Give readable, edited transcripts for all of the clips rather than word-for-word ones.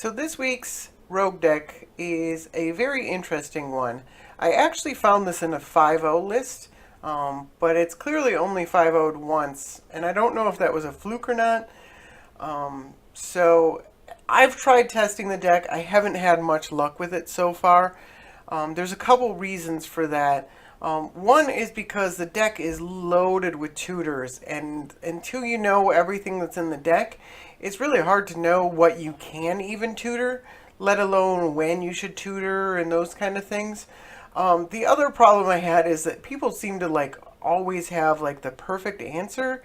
So this week's Rogue deck is a very interesting one. I actually found this in a 5-0 list, but it's clearly only 5-0'd once, and I don't know if that was a fluke or not. So I've tried testing the deck. I haven't had much luck with it so far. There's a couple reasons for that. One is because the deck is loaded with tutors, and until you know everything that's in the deck, it's really hard to know what you can even tutor, let alone when you should tutor and those kind of things. The other problem I had is that people seem to like always have like the perfect answer,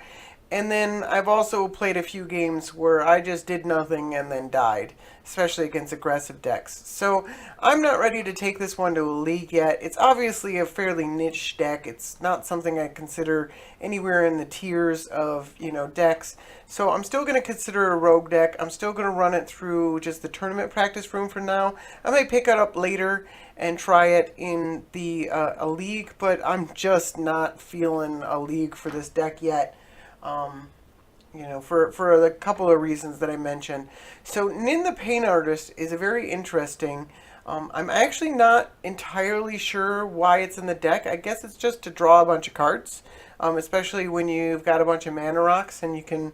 and then I've also played a few games where I just did nothing and then died, especially against aggressive decks. So I'm not ready to take this one to a league yet. It's obviously a fairly niche deck. It's not something I consider anywhere in the tiers of, decks. So I'm still going to consider a rogue deck. I'm still going to run it through just the tournament practice room for now. I may pick it up later and try it in the a league, but I'm just not feeling a league for this deck yet. Um, for a couple of reasons that I mentioned. So Nin the Pain Artist is a very interesting. I'm actually not entirely sure why it's in the deck. I guess it's just to draw a bunch of cards, especially when you've got a bunch of mana rocks and you can,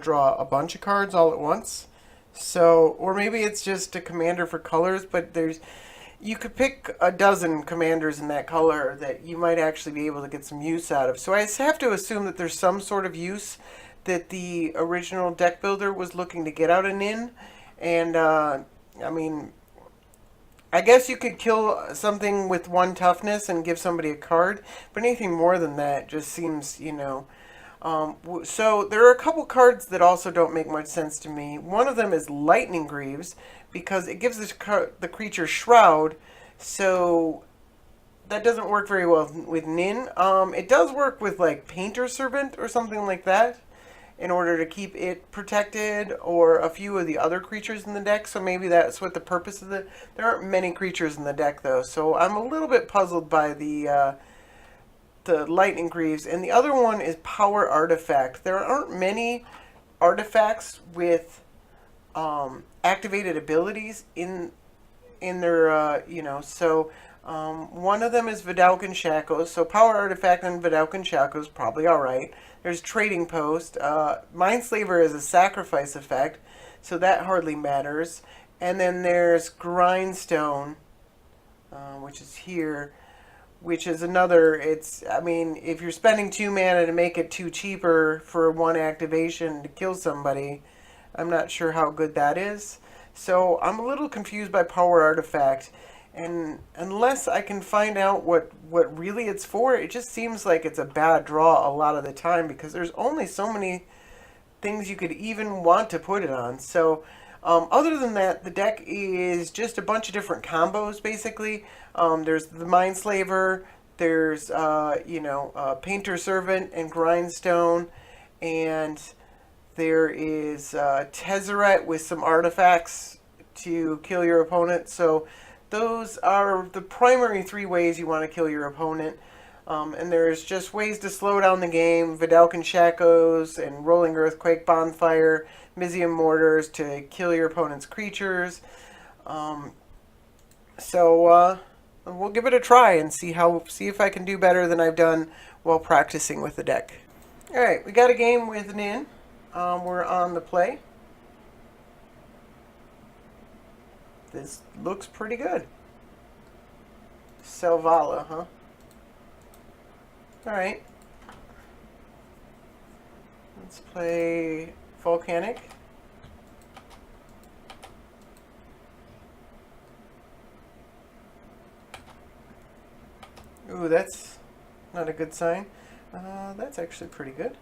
draw a bunch of cards all at once. So, or maybe it's just a commander for colors, but you could pick a dozen commanders in that color that you might actually be able to get some use out of. So I have to assume that there's some sort of use that the original deck builder was looking to get out of Nin. And, I mean, I guess you could kill something with one toughness and give somebody a card, but anything more than that just seems, so there are a couple cards that also don't make much sense to me. One of them is Lightning Greaves because it gives the creature Shroud, so that doesn't work very well with Nin. It does work with like Painter Servant or something like that in order to keep it protected or a few of the other creatures in the deck. So maybe that's what the purpose of There aren't many creatures in the deck though, so I'm a little bit puzzled by the Lightning Greaves. And the other one is Power Artifact. There aren't many artifacts with activated abilities in their so one of them is Vidalcan Shackles. So Power Artifact and Vidalcan Shackles probably all right. There's Trading Post. Mindslaver is a sacrifice effect, so that hardly matters. And then there's Grindstone, which is here, which is another. I mean, if you're spending 2 mana to make it 2 cheaper for one activation to kill somebody, I'm not sure how good that is. So I'm a little confused by Power Artifact. And unless I can find out what really it's for, it just seems like it's a bad draw a lot of the time because there's only so many things you could even want to put it on. So other than that, the deck is just a bunch of different combos basically. There's the Mindslaver, there's Painter Servant and Grindstone, and there is Tezzeret with some artifacts to kill your opponent. So those are the primary 3 ways you want to kill your opponent. And there's just ways to slow down the game. Vidalcan Shackles and Rolling Earthquake, Bonfire, Mizium Mortars to kill your opponent's creatures. So we'll give it a try and see if I can do better than I've done while practicing with the deck. All right, we got a game with Nin. We're on the play. This looks pretty good. Selvala, huh? Alright. Let's play Volcanic. Ooh, that's not a good sign. That's actually pretty good.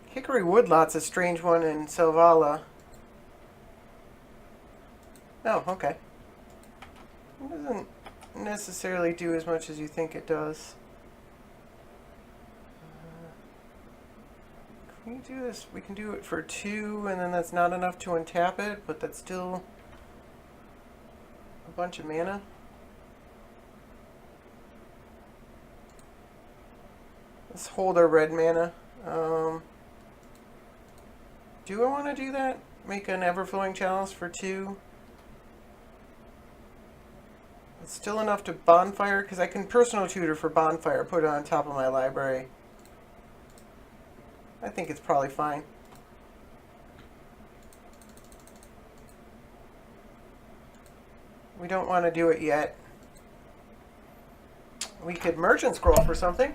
Hickory Woodlot's a strange one in Selvala. Oh, okay. It doesn't necessarily do as much as you think it does. Can you do this? We can do it for 2, and then that's not enough to untap it, but that's still a bunch of mana. Let's hold our red mana. Do I want to do that? Make an Everflowing Chalice for 2. It's still enough to Bonfire, because I can Personal Tutor for Bonfire, put it on top of my library. I think it's probably fine. We don't want to do it yet. We could Merchant Scroll for something.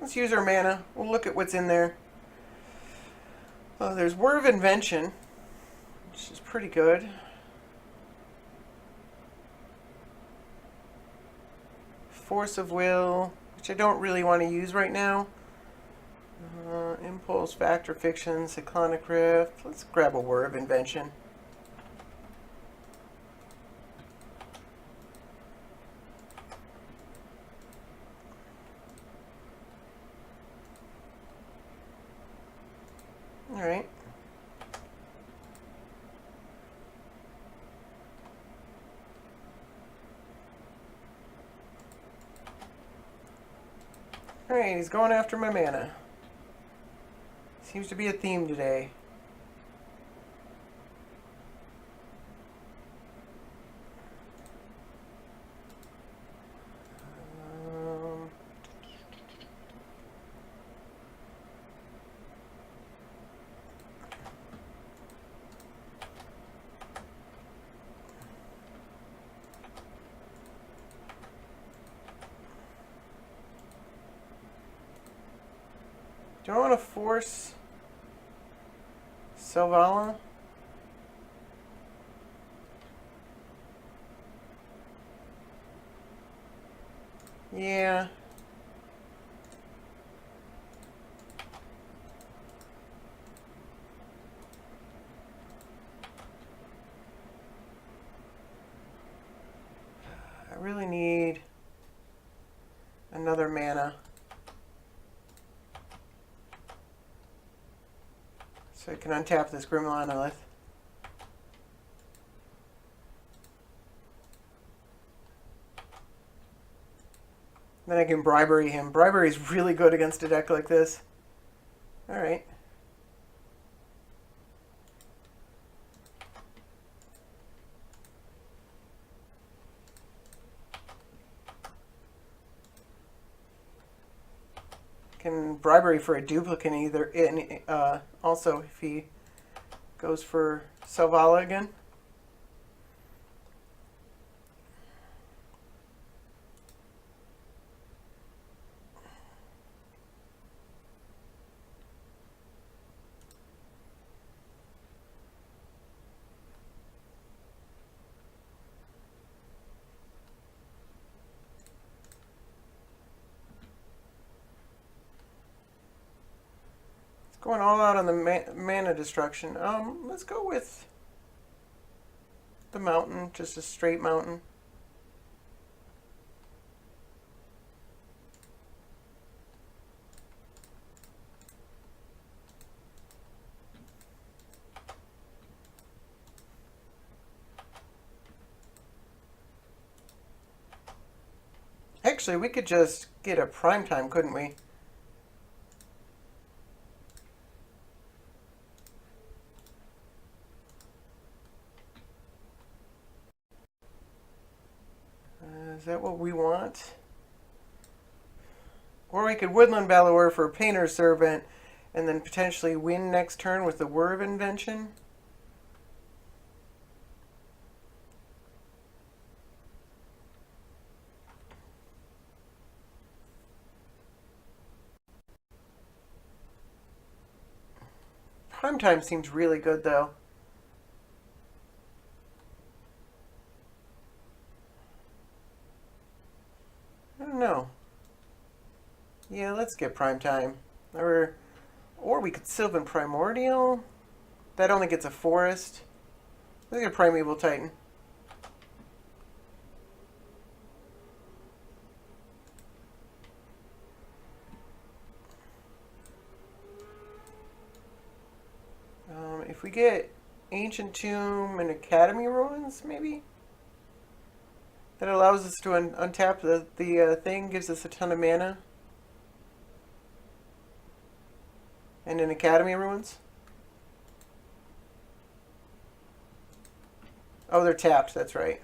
Let's use our mana. We'll look at what's in there. There's Word of Invention, which is pretty good. Force of Will, which I don't really want to use right now. Impulse, Fact or Fiction, Cyclonic Rift. Let's grab a Word of Invention. Alright. Alright, he's going after my mana. Seems to be a theme today. Do I want to force Selvala? Yeah. I really need another mana. So I can untap this Grim Monolith. Then I can Bribery him. Bribery is really good against a deck like this. Alright. Can Bribery for a duplicate either. Also, if he goes for Selvala again. Going all out on the mana destruction. Let's go with the mountain, just a straight mountain. Actually, we could just get a Primetime, couldn't we? Is that what we want? Or we could Woodland Balor for a Painter's Servant and then potentially win next turn with the Word of Invention. Primetime seems really good though. I don't know. Yeah, let's get Primetime. Or we could Sylvan Primordial. That only gets a forest. Look at Primeval Titan. If we get Ancient Tomb and Academy Ruins, maybe? That allows us to untap the thing, gives us a ton of mana. And an Academy Ruins. Oh, they're tapped, that's right.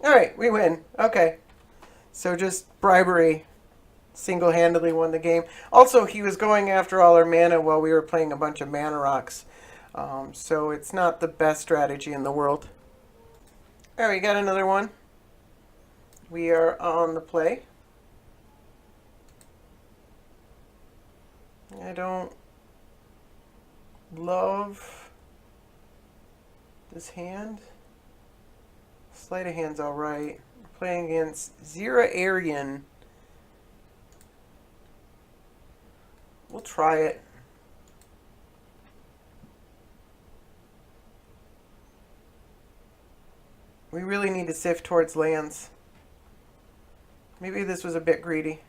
Alright, we win. Okay. So just bribery single-handedly won the game. Also, he was going after all our mana while we were playing a bunch of mana rocks. So it's not the best strategy in the world. Alright, we got another one. We are on the play. I don't love this hand. Sleight of hand's alright. We're playing against Zera Arian. We'll try it. We really need to sift towards lands. Maybe this was a bit greedy.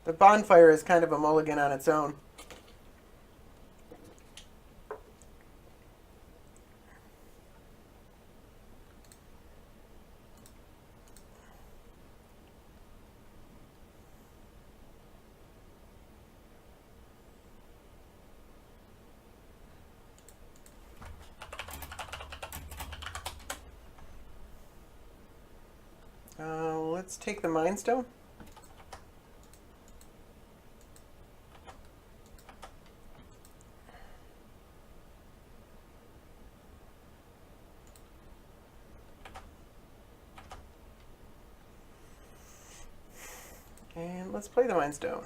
The bonfire is kind of a mulligan on its own. Let's take the Mind Stone. And let's play the Mind Stone.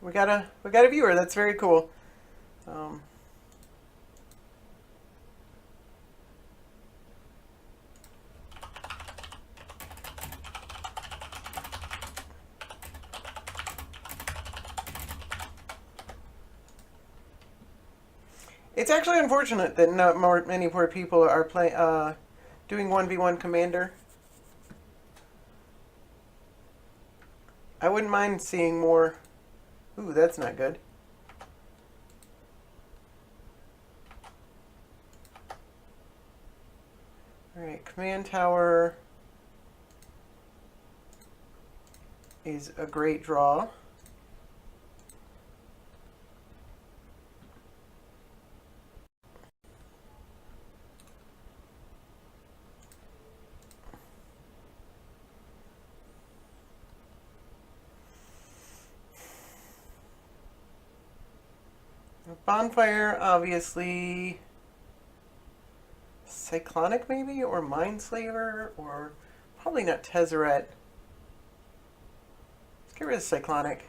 We got a viewer. That's very cool. It's actually unfortunate that not many poor people are doing 1v1 Commander. I wouldn't mind seeing more. Ooh, that's not good. Alright, Command Tower is a great draw. Bonfire, obviously. Cyclonic, maybe? Or Mindslaver? Or probably not Tezzeret. Let's get rid of Cyclonic.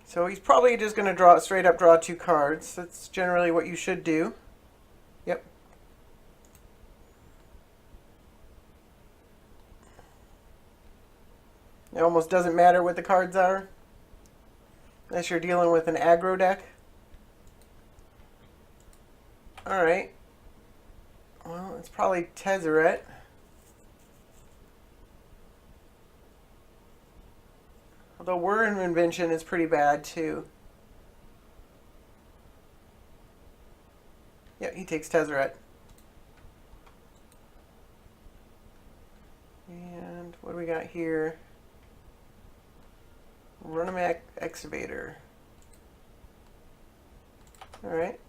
So he's probably just going to straight up draw 2 cards. That's generally what you should do. Yep. It almost doesn't matter what the cards are, unless you're dealing with an aggro deck. Alright. Well, it's probably Tezzeret. Although Wyrm Invention is pretty bad too. Yep, he takes Tezzeret. What do we got here? Runamak Excavator. Alright.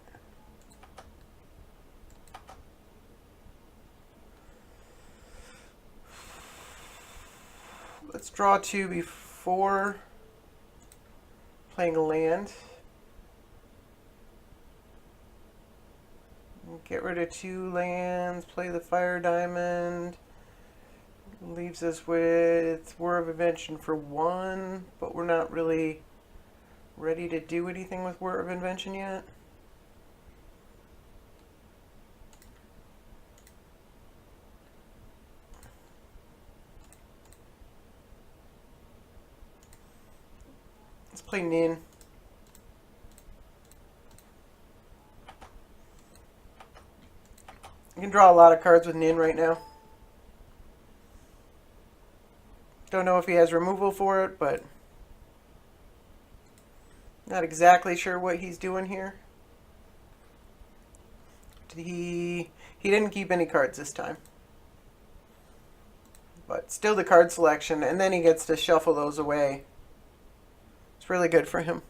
Let's draw 2 before playing a land. Get rid of 2 lands, play the Fire Diamond. Leaves us with War of Invention for 1, but we're not really ready to do anything with War of Invention yet. Let's play Nin. You can draw a lot of cards with Nin right now. Don't know if he has removal for it, but not exactly sure what he's doing here. He didn't keep any cards this time. But still the card selection, and then he gets to shuffle those away. It's really good for him.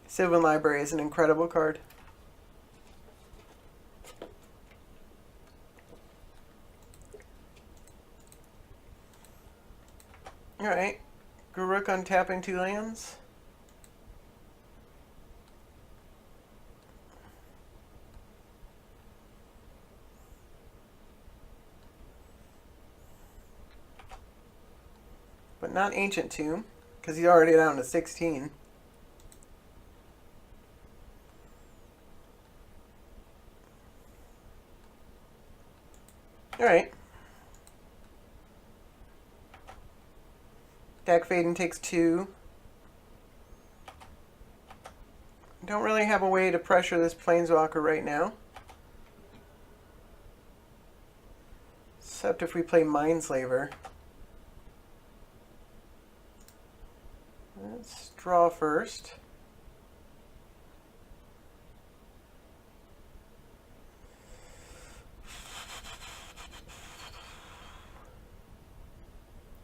Sylvan Library is an incredible card. Alright. Garruk untapping 2 lands. But not Ancient Tomb, because he's already down to 16. Alright. Dack Fayden takes 2. Don't really have a way to pressure this Planeswalker right now. Except if we play Mindslaver. Let's draw first.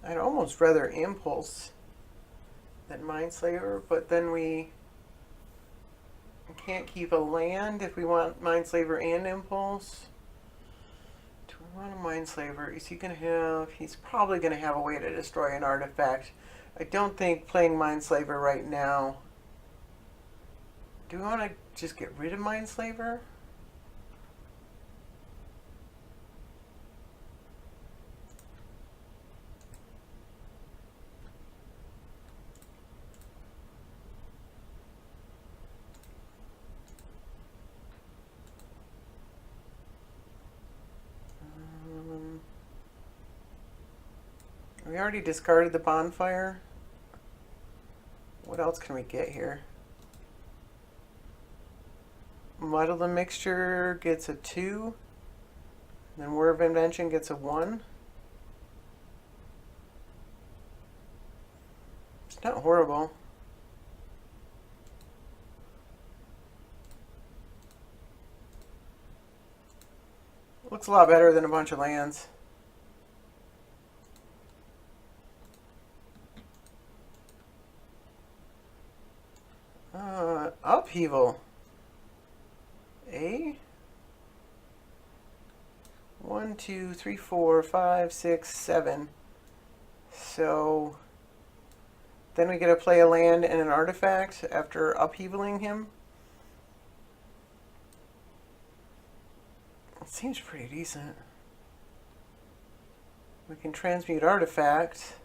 I'd almost rather Impulse than Mindslaver, but then we can't keep a land if we want Mindslaver and Impulse. Do we want a Mindslaver? Is he going to have... He's probably going to have a way to destroy an artifact. I don't think playing Mindslaver right now... Do we want to just get rid of Mindslaver? We already discarded the Bonfire. What else can we get here? Muddle the Mixture gets a 2. Then War of Invention gets a 1. It's not horrible. Looks a lot better than a bunch of lands. Upheaval. 1, 2, 3, 4, 5, 6, 7. So then we get to play a land and an artifact after upheavaling him. It seems pretty decent. We can transmute artifact,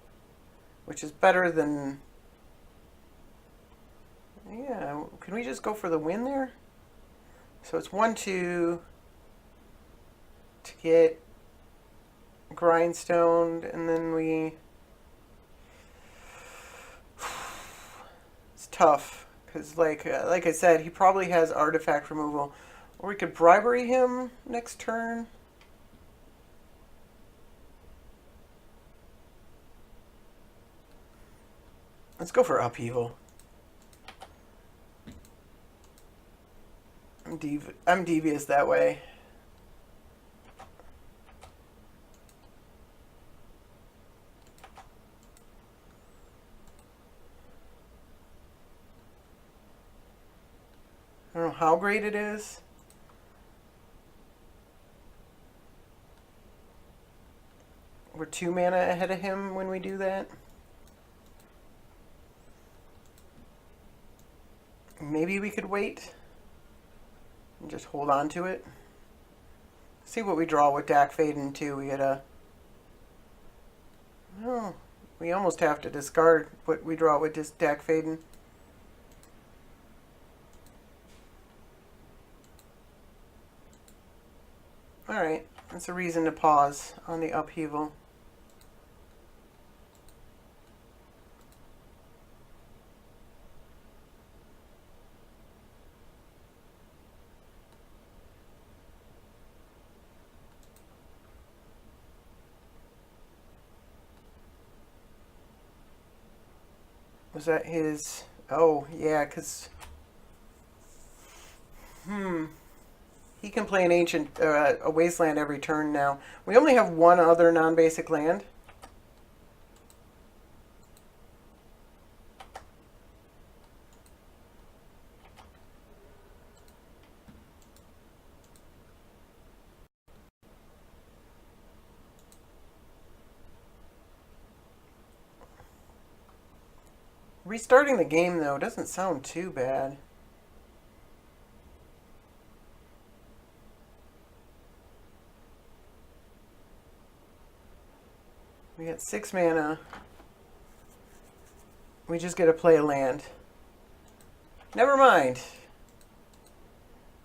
which is better than... Yeah, can we just go for the win there? So it's 1, 2 to get Grindstoned, and then we... It's tough, because like I said, he probably has artifact removal. Or we could bribery him next turn. Let's go for upheaval. I'm devious that way. how great it is. We're 2 mana ahead of him when we do that. Maybe we could wait and just hold on to it. See what we draw with Dack Fayden too. We had a... Oh, we almost have to discard what we draw with this Dack Fayden. Alright, that's a reason to pause on the upheaval. Was that his... Oh, yeah, because... He can play an ancient, a wasteland every turn now. We only have one other non-basic land. Restarting the game, though, doesn't sound too bad. We got 6 mana. We just get to play a land. Never mind.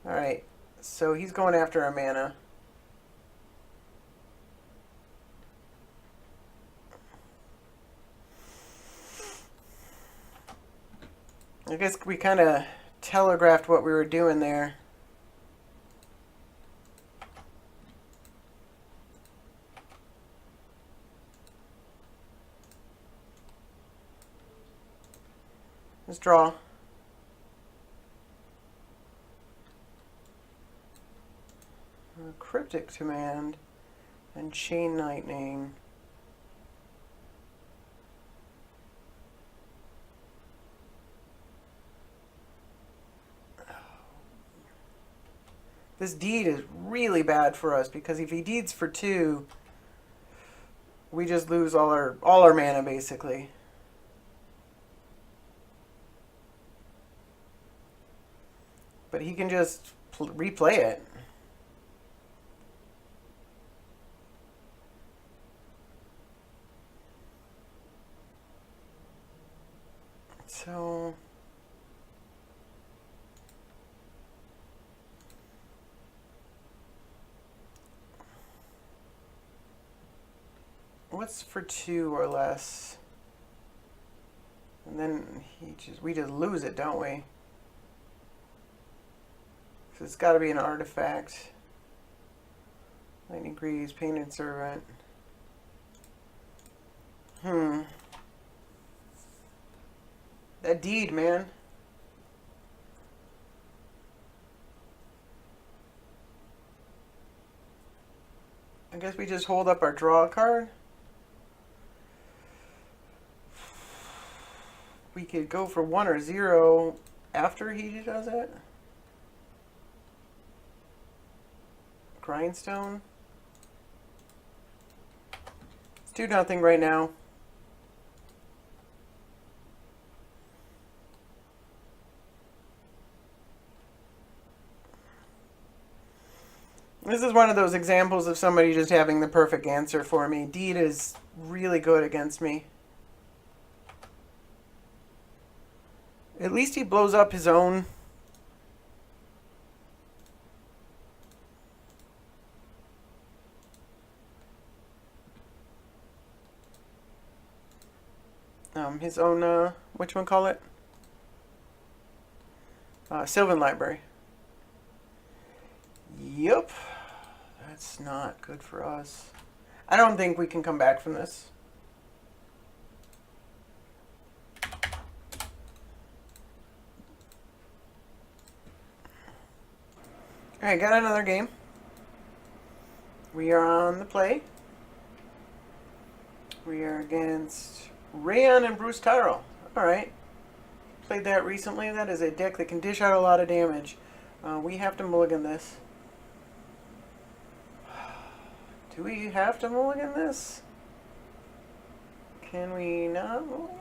Alright, so he's going after our mana. I guess we kind of telegraphed what we were doing there. Let's draw. Cryptic Command and Chain Lightning. This deed is really bad for us because if he deeds for 2, we just lose all our mana basically. But he can just replay it. So what's for 2 or less? And then we just lose it, don't we? So it's got to be an artifact. Lightning Greaves, Painted Servant. That deed, man. I guess we just hold up our draw card. We could go for 1 or 0 after he does it. Grindstone. Let's do nothing right now. This is one of those examples of somebody just having the perfect answer for me. Deed is really good against me. At least he blows up his own. His own, whatchamacallit? Sylvan Library. Yep. That's not good for us. I don't think we can come back from this. Alright, got another game. We are on the play. We are against Rayon and Bruce Tyrell. Alright. Played that recently. That is a deck that can dish out a lot of damage. We have to mulligan this. Do we have to mulligan this? Can we not mulligan?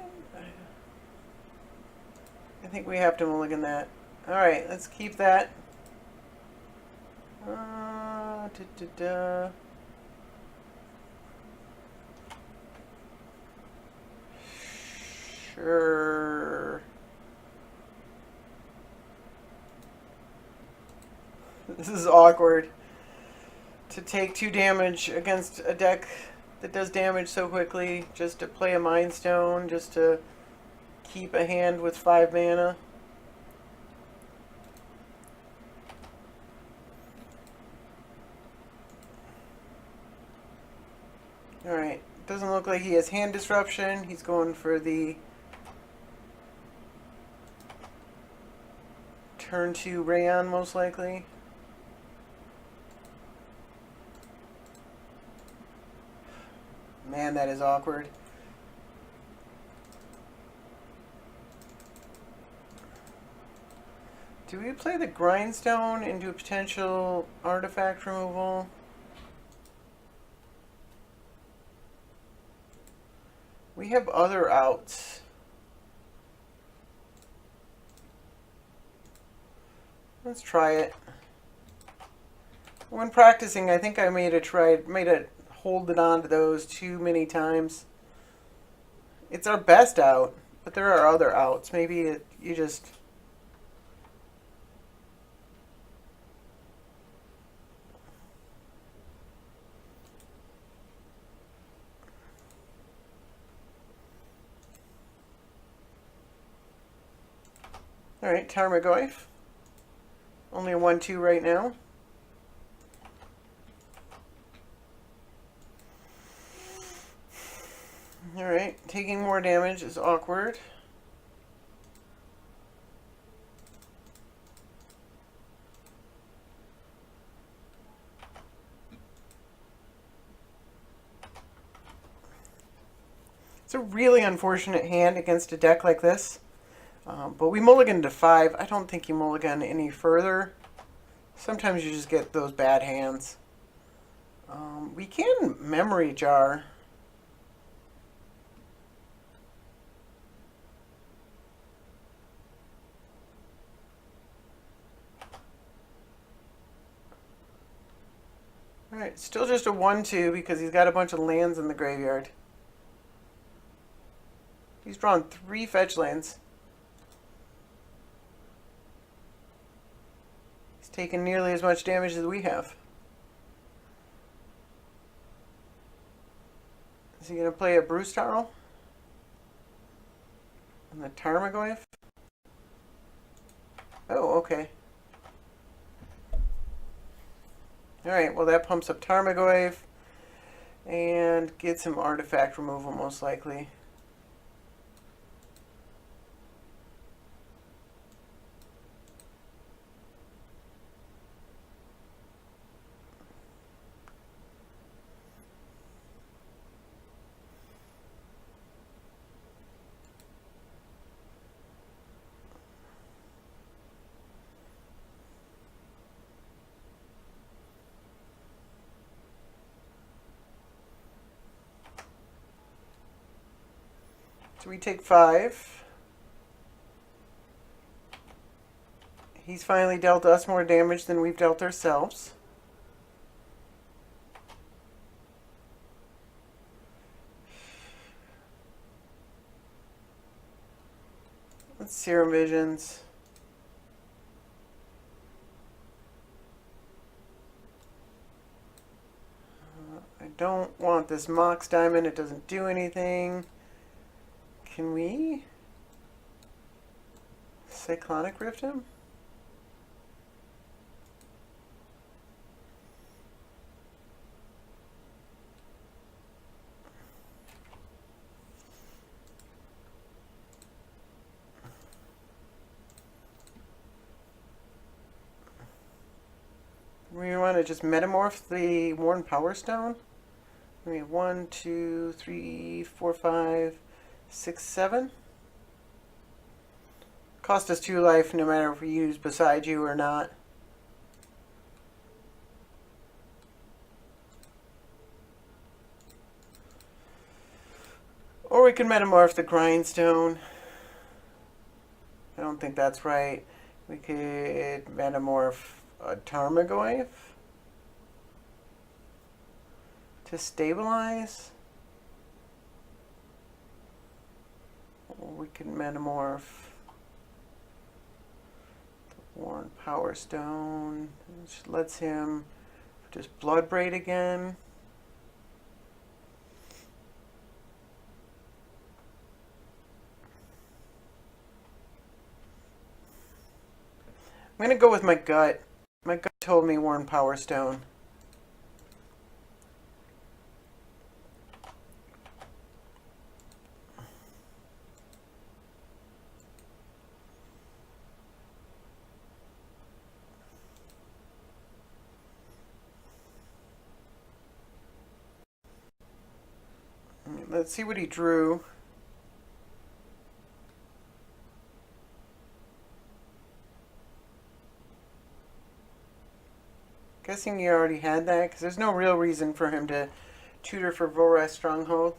I think we have to mulligan that. Alright, let's keep that. Sure. This is awkward. To take 2 damage against a deck that does damage so quickly, just to play a Mind Stone, just to keep a hand with 5 mana. Alright, doesn't look like he has hand disruption. He's going for the turn 2 Rayon, most likely. Man, that is awkward. Do we play the Grindstone into a potential artifact removal? We have other outs. Let's try it. When practicing, I think I made a holding on to those too many times. It's our best out, but there are other outs. Maybe you just... Alright, Tarmogoyf. Only a 1/2 right now. Alright, taking more damage is awkward. It's a really unfortunate hand against a deck like this. But we mulligan to 5. I don't think you mulligan any further. Sometimes you just get those bad hands. We can Memory Jar. Alright, still just a 1/2 because he's got a bunch of lands in the graveyard. He's drawn 3 fetch lands. He's taken nearly as much damage as we have. Is he going to play a Brewstarl? And the Tarmogoyf? Oh, okay. Alright, well that pumps up Tarmogoyf and gets him artifact removal most likely. So we take 5. He's finally dealt us more damage than we've dealt ourselves. Let's Serum Visions. I don't want this Mox Diamond. It doesn't do anything. Can we Cyclonic Rift him? We want to just metamorph the Worn Power Stone. We have 1, 2, 3, 4, 5, 6, 7. Cost us 2 life no matter if we use Beside You or not. Or we can metamorph the grindstone. I don't think that's right. We could metamorph a Tarmogoyf to stabilize. Or we can metamorph the Worn Power Stone, which lets him just Bloodbraid again. I'm going to go with my gut. My gut told me Worn Power Stone. Let's see what he drew. Guessing he already had that, because there's no real reason for him to tutor for Vorath Stronghold.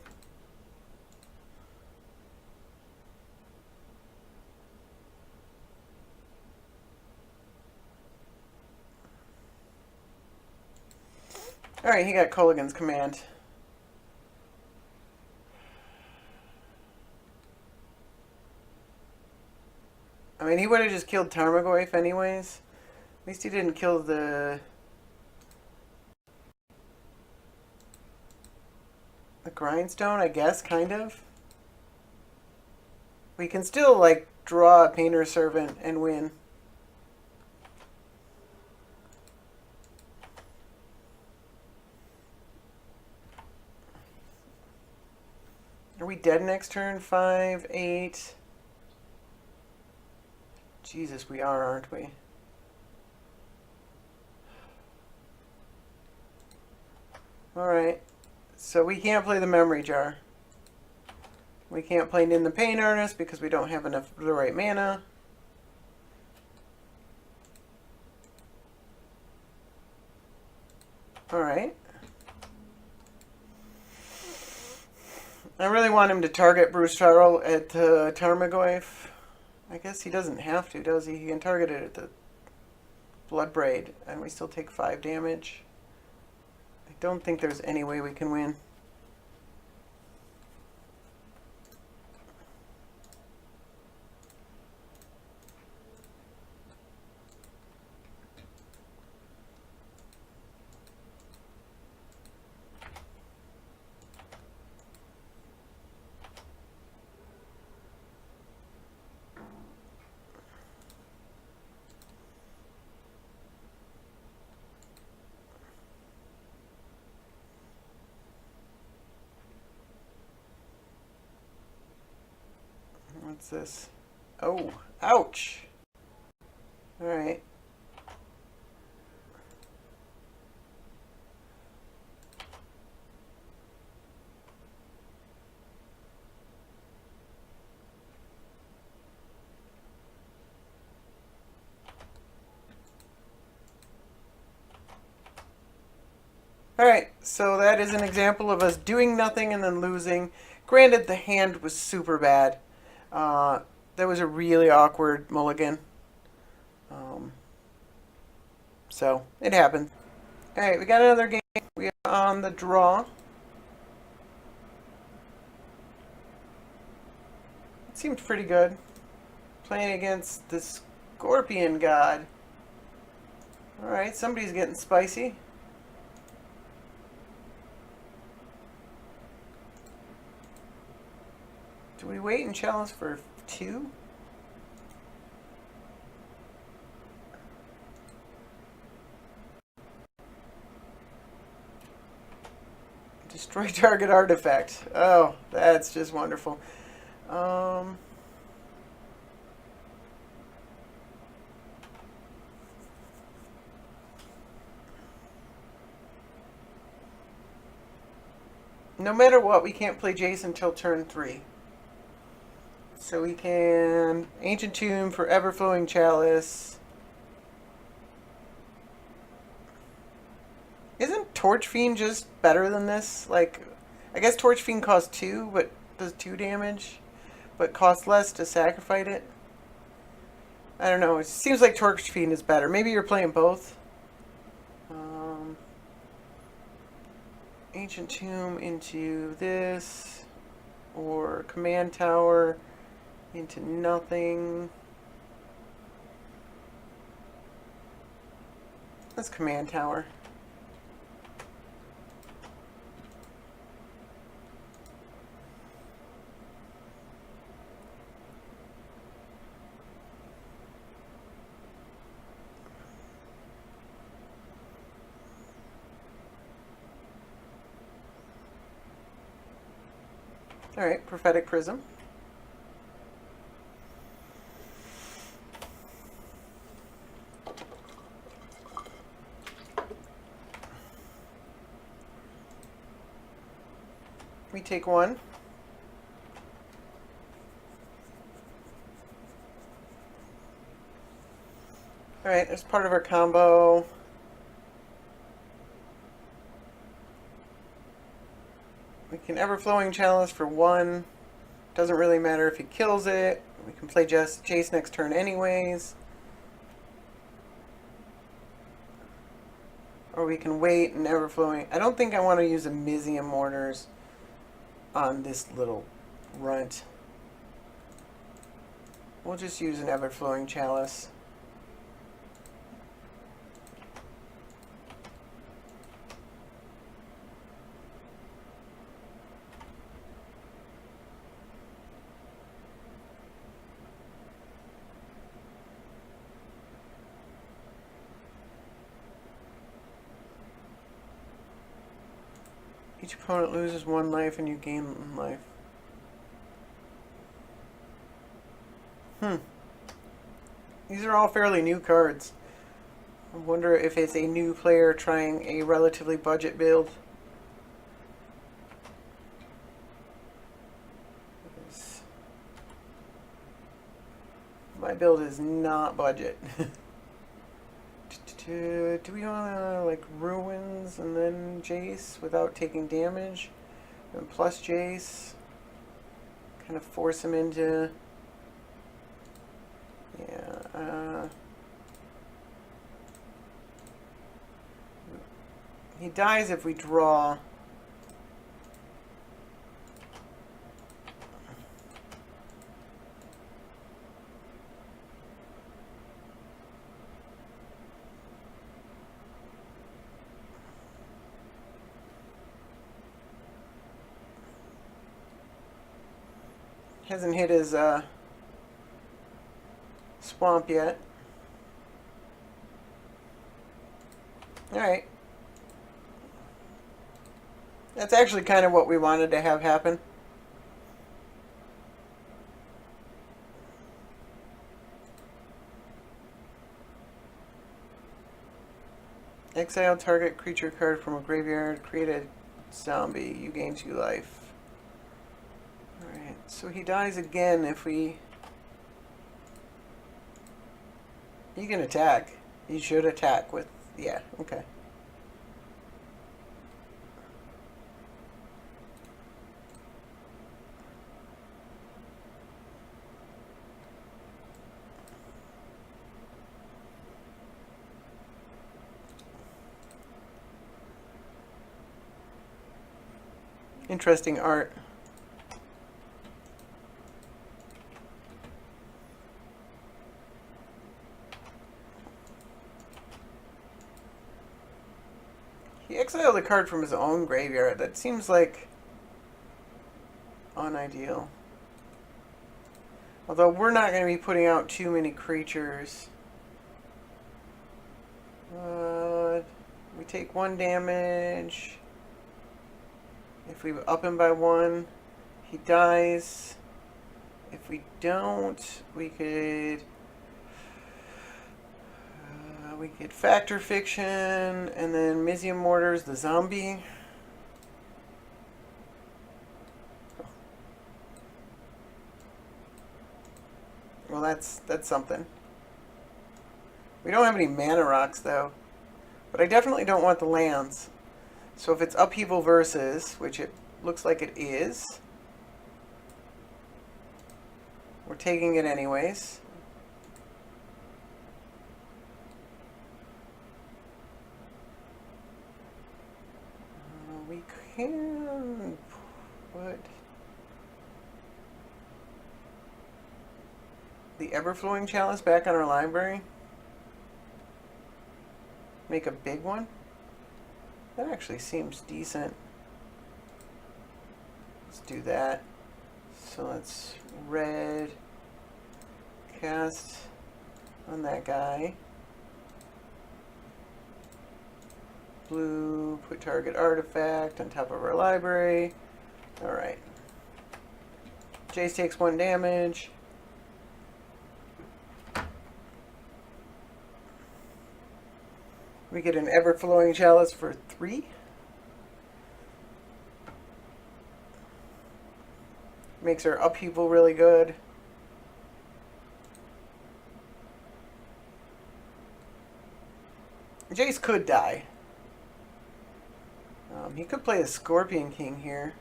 Alright, he got Kolaghan's Command. I mean, he would have just killed Tarmogoyf anyways. At least he didn't kill the grindstone, I guess, kind of. We can still, like, draw a Painter Servant and win. Are we dead next turn? 5, 8. Jesus, we are, aren't we? Alright. So we can't play the Memory Jar. We can't play in the Pain Artist because we don't have enough of the right mana. Alright. I really want him to target Bruce Farrell at Tarmogoyf. I guess he doesn't have to, does he? He can target it at the Bloodbraid, and we still take 5 damage. I don't think there's any way we can win. What's this? Oh, ouch. Alright. Alright, so that is an example of us doing nothing and then losing. Granted, the hand was super bad. That was a really awkward mulligan. So, it happened. Alright, we got another game. We are on the draw. It seemed pretty good. Playing against the Scorpion God. Alright, somebody's getting spicy. Do we wait and challenge for 2? Destroy target artifact. Oh, that's just wonderful. No matter what, we can't play Jace until turn 3. So we can Ancient Tomb for Everflowing Chalice. Isn't Torch Fiend just better than this? Like, I guess Torch Fiend costs 2, but does 2 damage, but costs less to sacrifice it. I don't know. It seems like Torch Fiend is better. Maybe you're playing both. Ancient Tomb into this, or Command Tower into nothing. Let's Command Tower. Alright, Prophetic Prism. We take 1. Alright, that's part of our combo. We can Everflowing Chalice for 1. Doesn't really matter if he kills it. We can play Jace next turn anyways. Or we can wait and Everflowing. I don't think I want to use a Mizzium Mortars on this little runt. We'll just use an Everflowing Chalice. Each opponent loses 1 life and you gain 1 life. These are all fairly new cards. I wonder if it's a new player trying a relatively budget build. My build is not budget. Do we want to like Ruins and then Jace without taking damage? And plus Jace. Kind of force him into... Yeah. He dies if we draw. Hasn't hit his swamp yet. Alright. That's actually kind of what we wanted to have happen. Exile target creature card from a graveyard. Create a zombie. You gain 2 life. Alright, so he dies again if we... He can attack. He should attack with... Yeah, okay. Interesting art. He exiled a card from his own graveyard. That seems like unideal. Although we're not going to be putting out too many creatures. We take 1 damage. If we up him by 1, he dies. If we don't, we could Factor Fiction and then Mizzium Mortars the zombie. Well, that's something. We don't have any mana rocks though, but I definitely don't want the lands. So if it's Upheaval Versus, which it looks like it is, We're taking it anyways. We can put the Everflowing Chalice back on our library. Make a big one. That actually seems decent. Let's do that. So let's red cast on that guy. Blue, put target artifact on top of our library. Alright. Jace takes 1 damage. We get an Everflowing Chalice for 3. Makes our upheaval really good. Jace could die. He could play a Scorpion King here.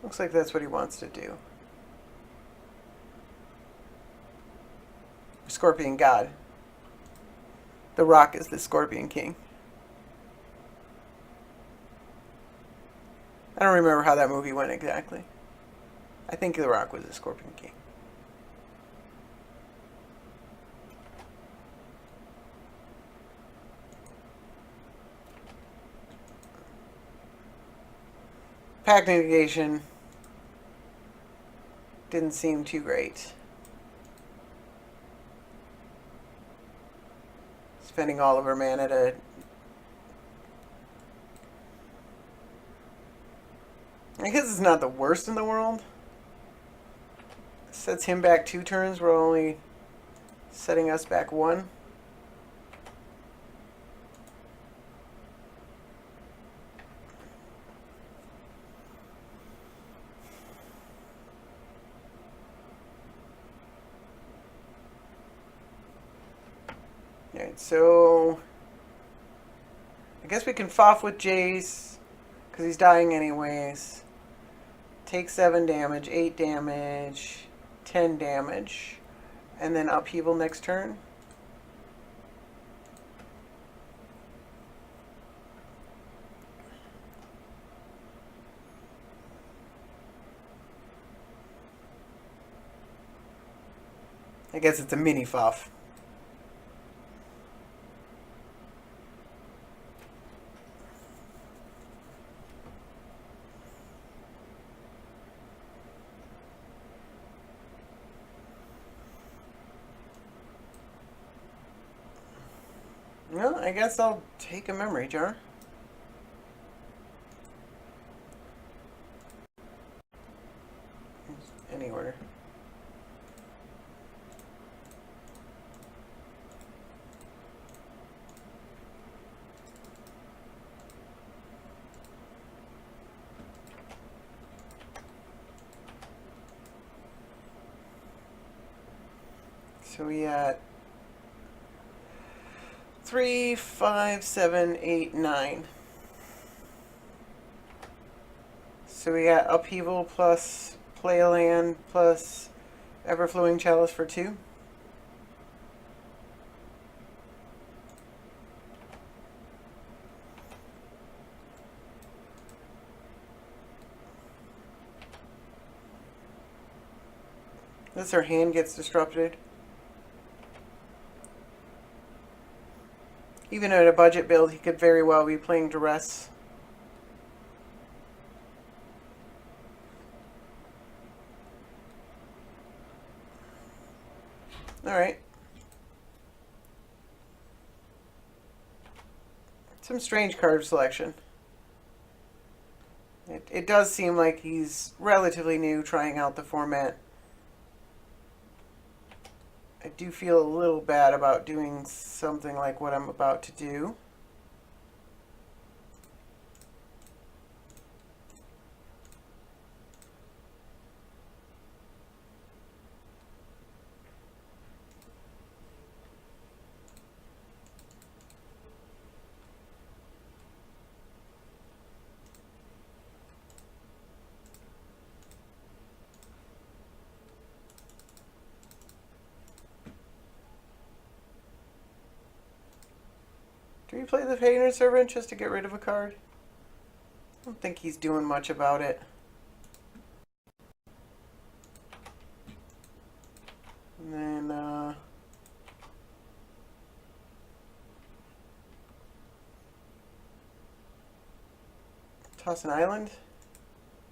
Looks like that's what he wants to do. Scorpion God. The Rock is the Scorpion King. I don't remember how that movie went exactly. I think The Rock was the Scorpion King. Pact negation didn't seem too great. Spending all of our mana to... I guess it's not the worst in the world. Sets him back 2 turns. We're only setting us back 1. Alright, so I guess we can Foff with Jace because he's dying anyways. Take 7 damage, 8 damage, 10 damage, and then upheaval next turn. I guess it's a mini Foff. Well, I guess I'll take a memory jar. Any order. So we got 3, 5, 7, 8, 9. So we got upheaval plus play a land plus Everflowing Chalice for 2. Unless our hand gets disrupted. Even at a budget build, he could very well be playing Duress. Alright. Some strange card selection. It does seem like he's relatively new trying out the format. I do feel a little bad about doing something like what I'm about to do. Do we play the Painter Servant just to get rid of a card? I don't think he's doing much about it. And then, toss an island?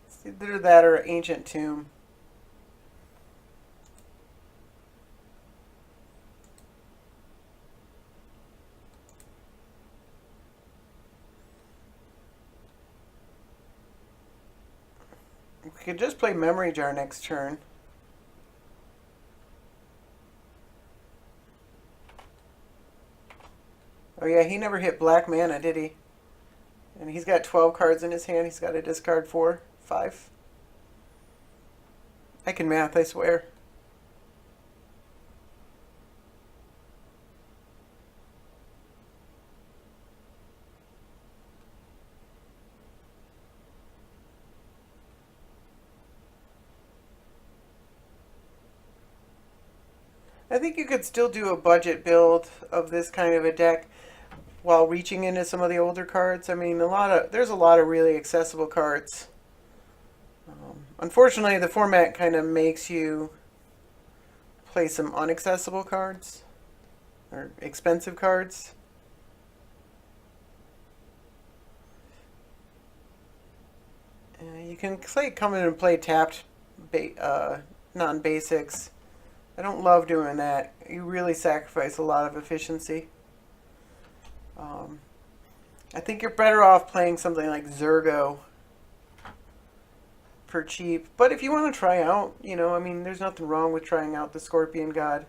It's either that or Ancient Tomb. We could just play Memory Jar next turn. Oh yeah, he never hit black mana, did he? And he's got 12 cards in his hand. He's got to discard 4, 5. I can math, I swear. I think you could still do a budget build of this kind of a deck while reaching into some of the older cards. I mean, there's a lot of really accessible cards. Unfortunately, the format kind of makes you play some inaccessible cards or expensive cards. You can come in and play tapped non-basics. I don't love doing that. You really sacrifice a lot of efficiency. I think you're better off playing something like Zurgo for cheap. But if you want to try out, I mean, there's nothing wrong with trying out the Scorpion God.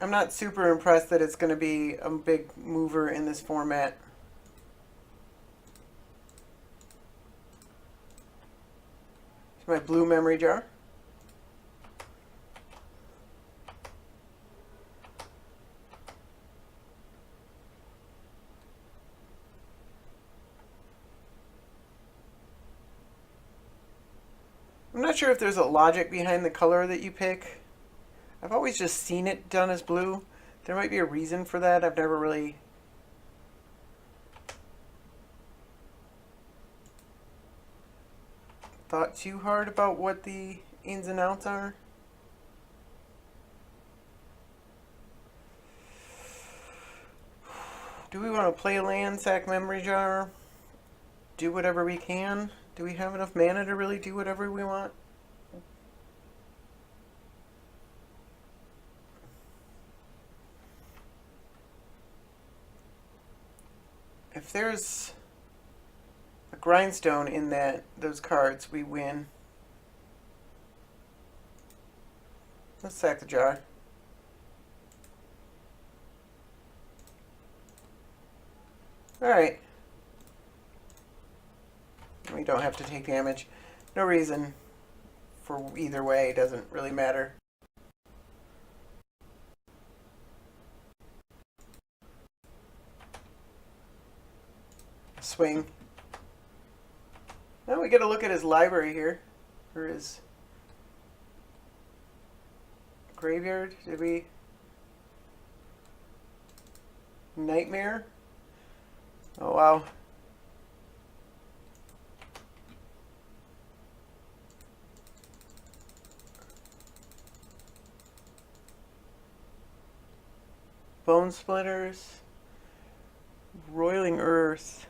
I'm not super impressed that it's going to be a big mover in this format. Here's my blue Memory Jar. I'm not sure if there's a logic behind the color that you pick. I've always just seen it done as blue. There might be a reason for that. I've never really thought too hard about what the ins and outs are. Do we want to play land, sack Memory Jar? Do whatever we can? Do we have enough mana to really do whatever we want? If there's a grindstone in those cards, we win. Let's sack the jar. Alright. We don't have to take damage. No reason for either way, it doesn't really matter. Swing. Now we get a look at his library here. Or his graveyard. Did we? Nightmare? Oh wow. Bone Splitters, Roiling Earth.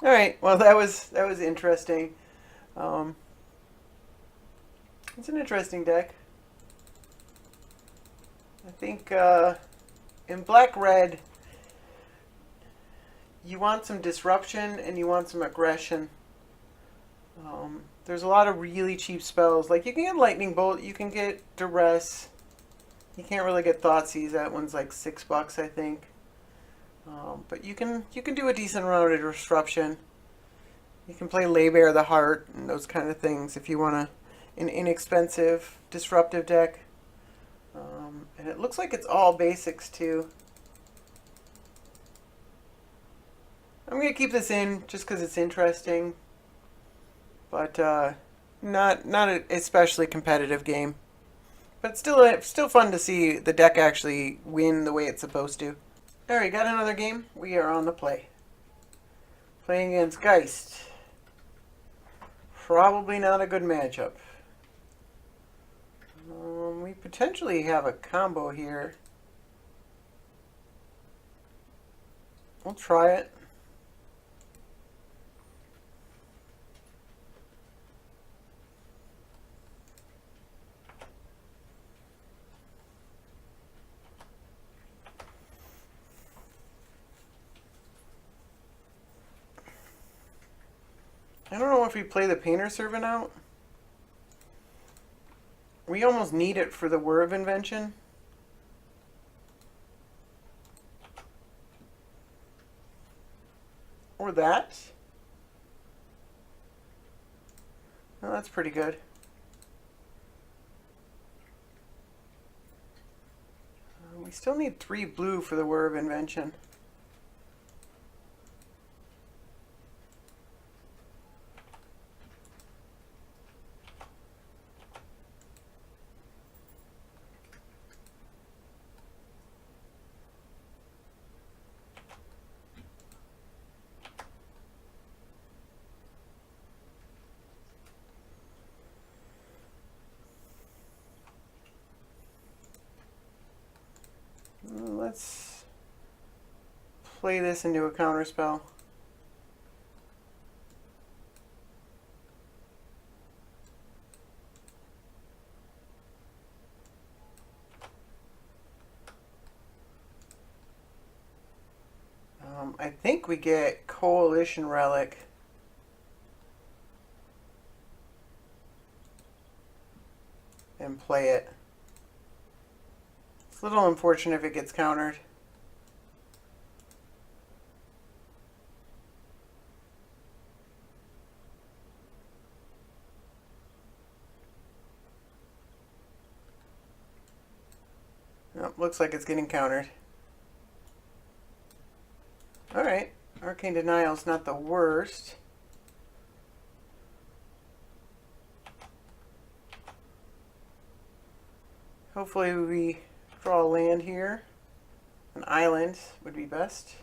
All right, well that was interesting. It's an interesting deck. I think in black-red, you want some disruption and you want some aggression. There's a lot of really cheap spells. Like you can get Lightning Bolt, you can get Duress. You can't really get Thoughtseize. That one's like $6, I think. But you can do a decent amount of disruption. You can play Laybear the Heart and those kind of things if you want an inexpensive disruptive deck. And it looks like it's all basics too. I'm gonna keep this in just because it's interesting, but not an especially competitive game. But still fun to see the deck actually win the way it's supposed to. Alright, got another game. We are on the play. Playing against Geist. Probably not a good matchup. We potentially have a combo here. We'll try it. I don't know if we play the Painter Servant out. We almost need it for the Whir of Invention. Or that. Well, that's pretty good. We still need 3 blue for the Whir of Invention. Let's play this into a counterspell. I think we get Coalition Relic. And play it. It's a little unfortunate if it gets countered. Nope, looks like it's getting countered. Alright, Arcane Denial's not the worst. Hopefully we draw a land here. An island would be best.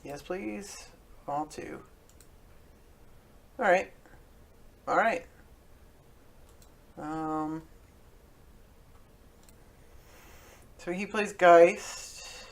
Yes, please. All 2. Alright. Alright. So he plays Geist.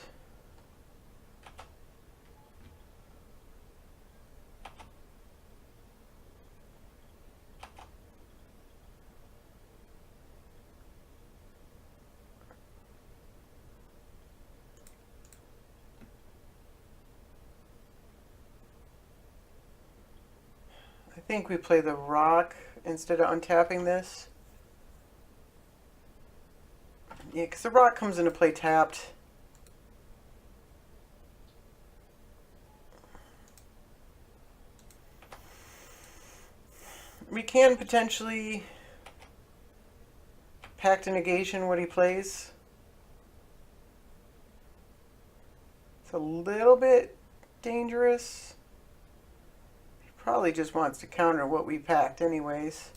I think we play the rock instead of untapping this. Yeah, because the rock comes into play tapped. We can potentially Pact of Negation what he plays. It's a little bit dangerous. He probably just wants to counter what we packed anyways.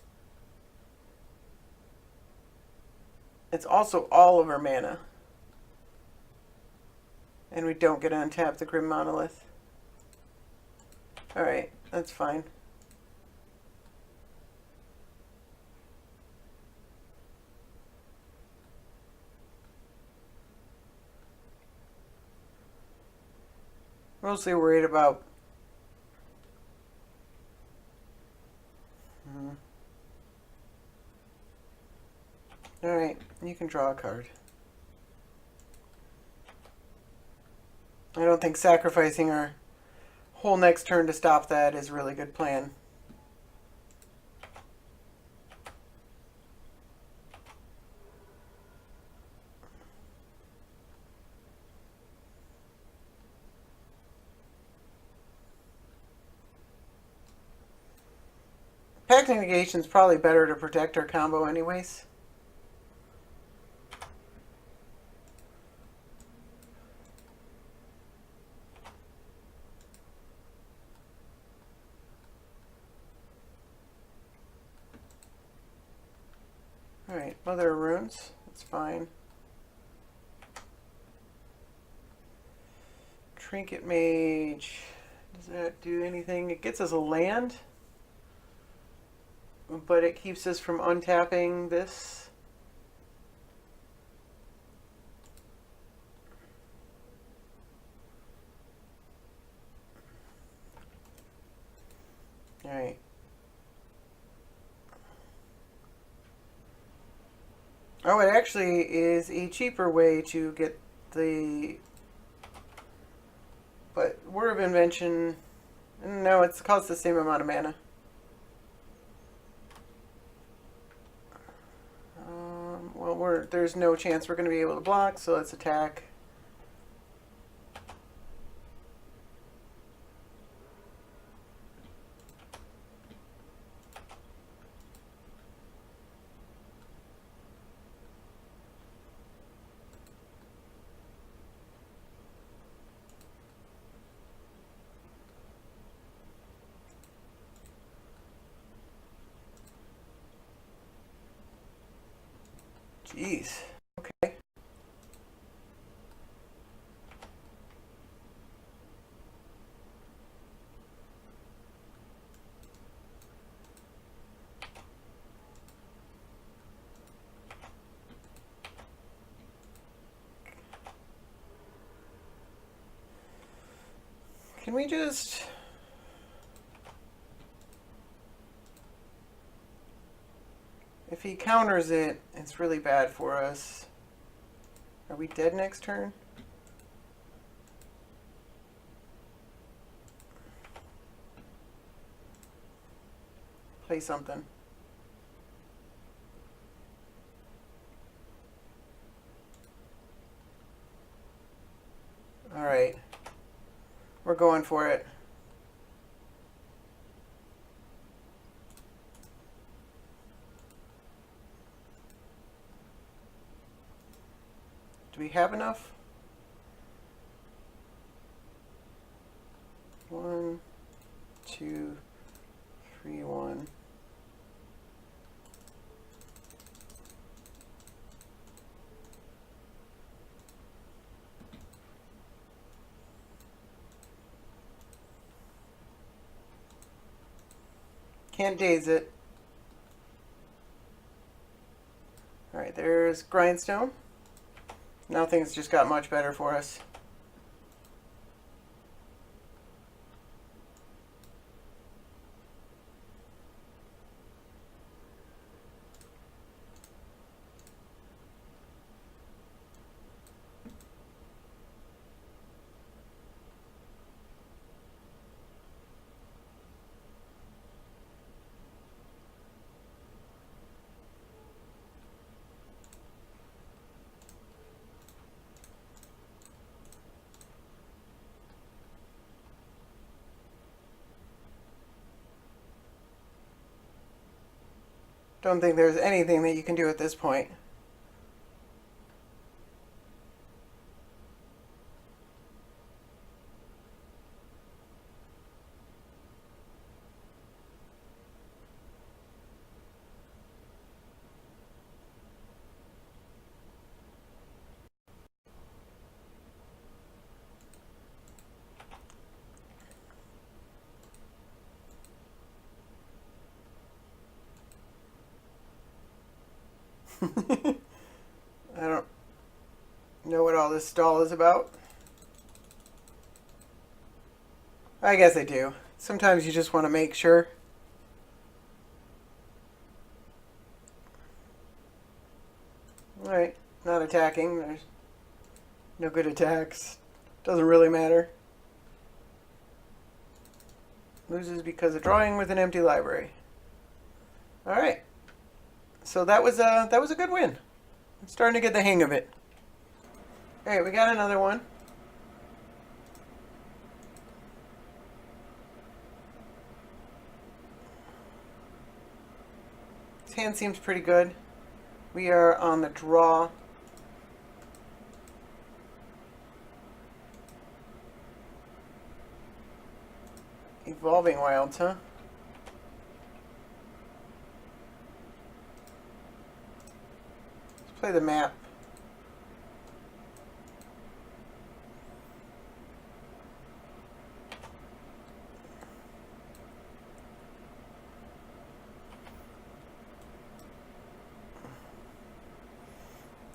It's also all of our mana. And we don't get to untap the Grim Monolith. Alright, that's fine. Mostly worried about Alright, you can draw a card. I don't think sacrificing our whole next turn to stop that is a really good plan. Pact of Negation is probably better to protect our combo anyways. Mother of Runes. That's fine. Trinket Mage. Does that do anything? It gets us a land, but it keeps us from untapping this. Alright. Oh, it actually is a cheaper way to get the... But Word of Invention... No, it costs the same amount of mana. Well, there's no chance we're going to be able to block, so let's attack. Jeez. Okay. Can we just... If he counters it, it's really bad for us. Are we dead next turn? Play something. Alright. We're going for it. Do we have enough? 1, 2, 3, 1. Can't daze it. Alright, there's Grindstone. Now things just got much better for us. Don't think there's anything that you can do at this point. I don't know what all this stall is about. I guess I do. Sometimes you just want to make sure. Alright, not attacking. There's no good attacks. Doesn't really matter. Loses because of drawing with an empty library. Alright. So that was a good win. I'm starting to get the hang of it. Alright, we got another one. His hand seems pretty good. We are on the draw. Evolving Wilds, huh? play the map.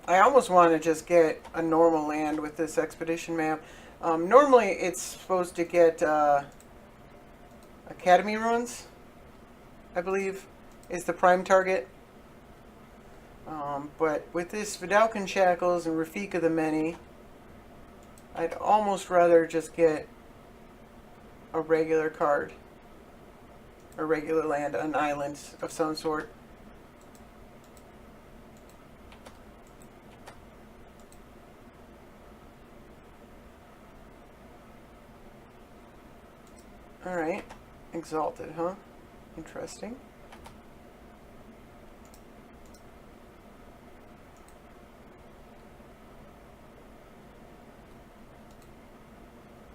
I almost want to just get a normal land with this expedition map. Normally it's supposed to get Academy Ruins, I believe, is the prime target. But with this Vidalcan Shackles and Rafika the Many, I'd almost rather just get a regular card. A regular land, an island of some sort. Alright. Exalted, huh? Interesting.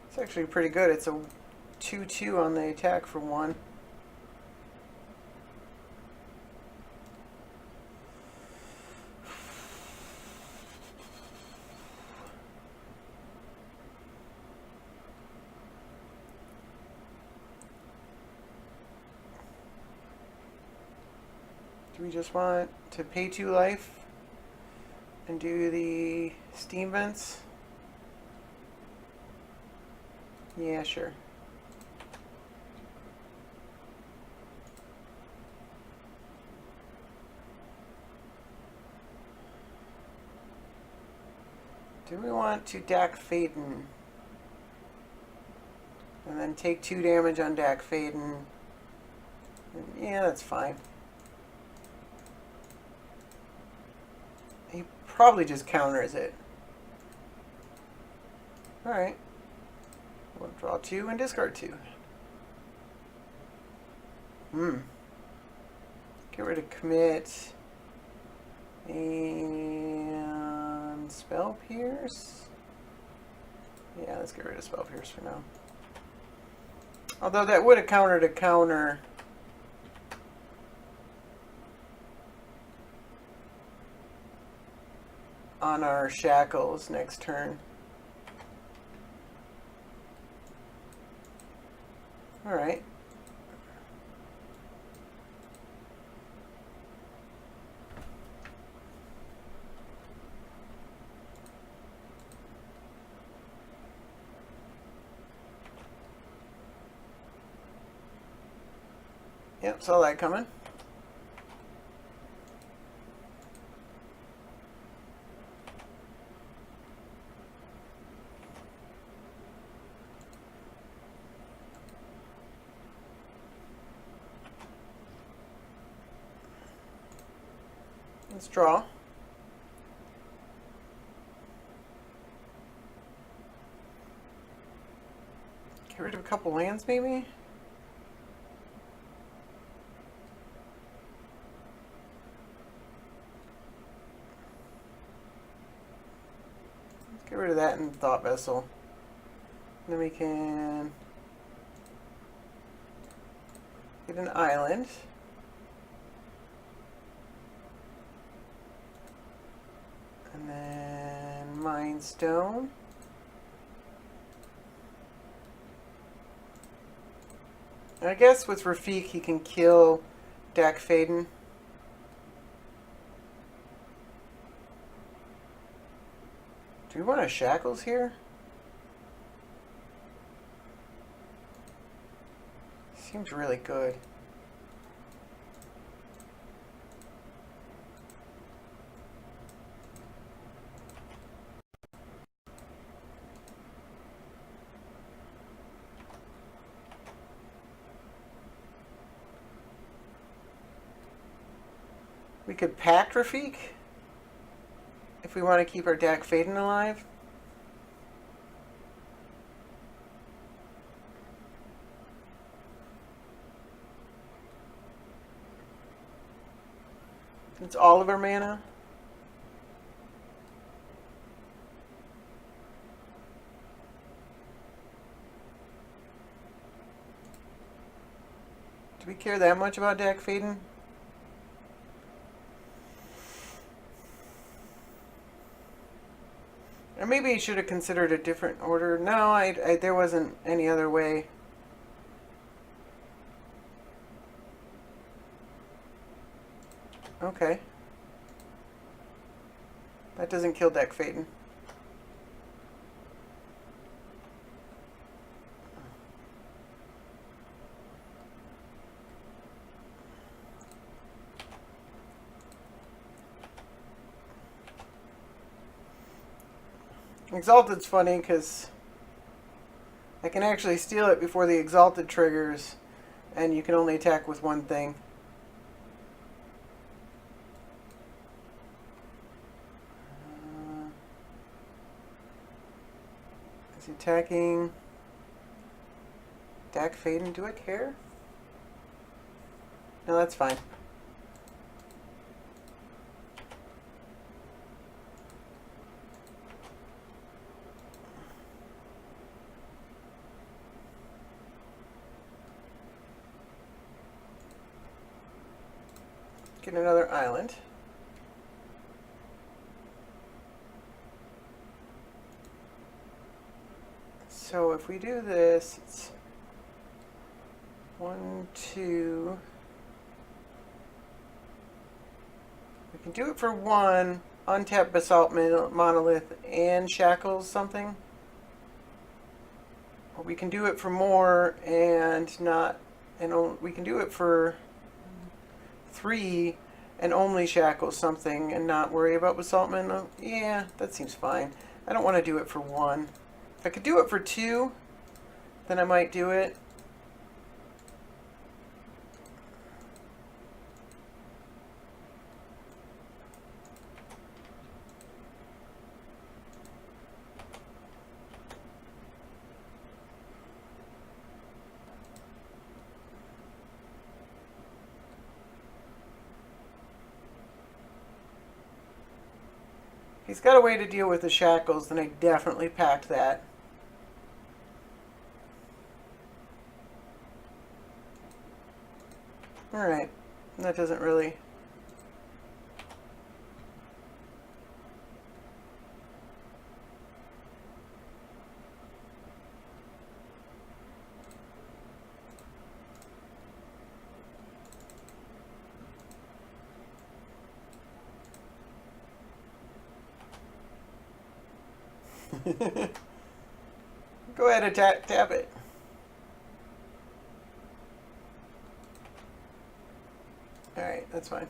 It's actually pretty good. It's a 2/2 on the attack for 1. Do we just want to pay 2 life and do the steam vents? Yeah, sure. Do we want to Dak Faden? And then take 2 damage on Dak Faden. Yeah, that's fine. He probably just counters it. Alright. We'll draw 2 and discard 2. Get rid of commit. And Spell Pierce. Yeah, let's get rid of Spell Pierce for now. Although that would have countered a counter. On our Shackles next turn. Alright. Yep, saw that coming. Let's draw. Get rid of a couple lands, maybe? Let's get rid of that in Thought Vessel. And then we can get an island. And then Mind Stone. And I guess with Rafik he can kill Dak Faden. Do we want a Shackles here? Seems really good. We could Pact Rafik if we want to keep our Dak Faden alive. It's all of our mana. Do we care that much about Dak Faden? maybe I should have considered a different order. No, there wasn't any other way. Okay. That doesn't kill Deck Phaeton. Exalted's funny because I can actually steal it before the Exalted triggers, and you can only attack with one thing. Is he attacking Deck Phaeton? Do I care? No, that's fine. Get another island. So if we do this, it's 1, 2. We can do it for 1, untap Basalt Monolith and Shackles something. Or we can do it for more and not, and we can do it for 3 and only Shackles something and not worry about Basalt Monolith. Yeah, that seems fine. I don't want to do it for 1. If I could do it for 2, then I might do it. He's got a way to deal with the Shackles, then I definitely packed that. Alright, that doesn't really... Go ahead and tap it. Alright, that's fine.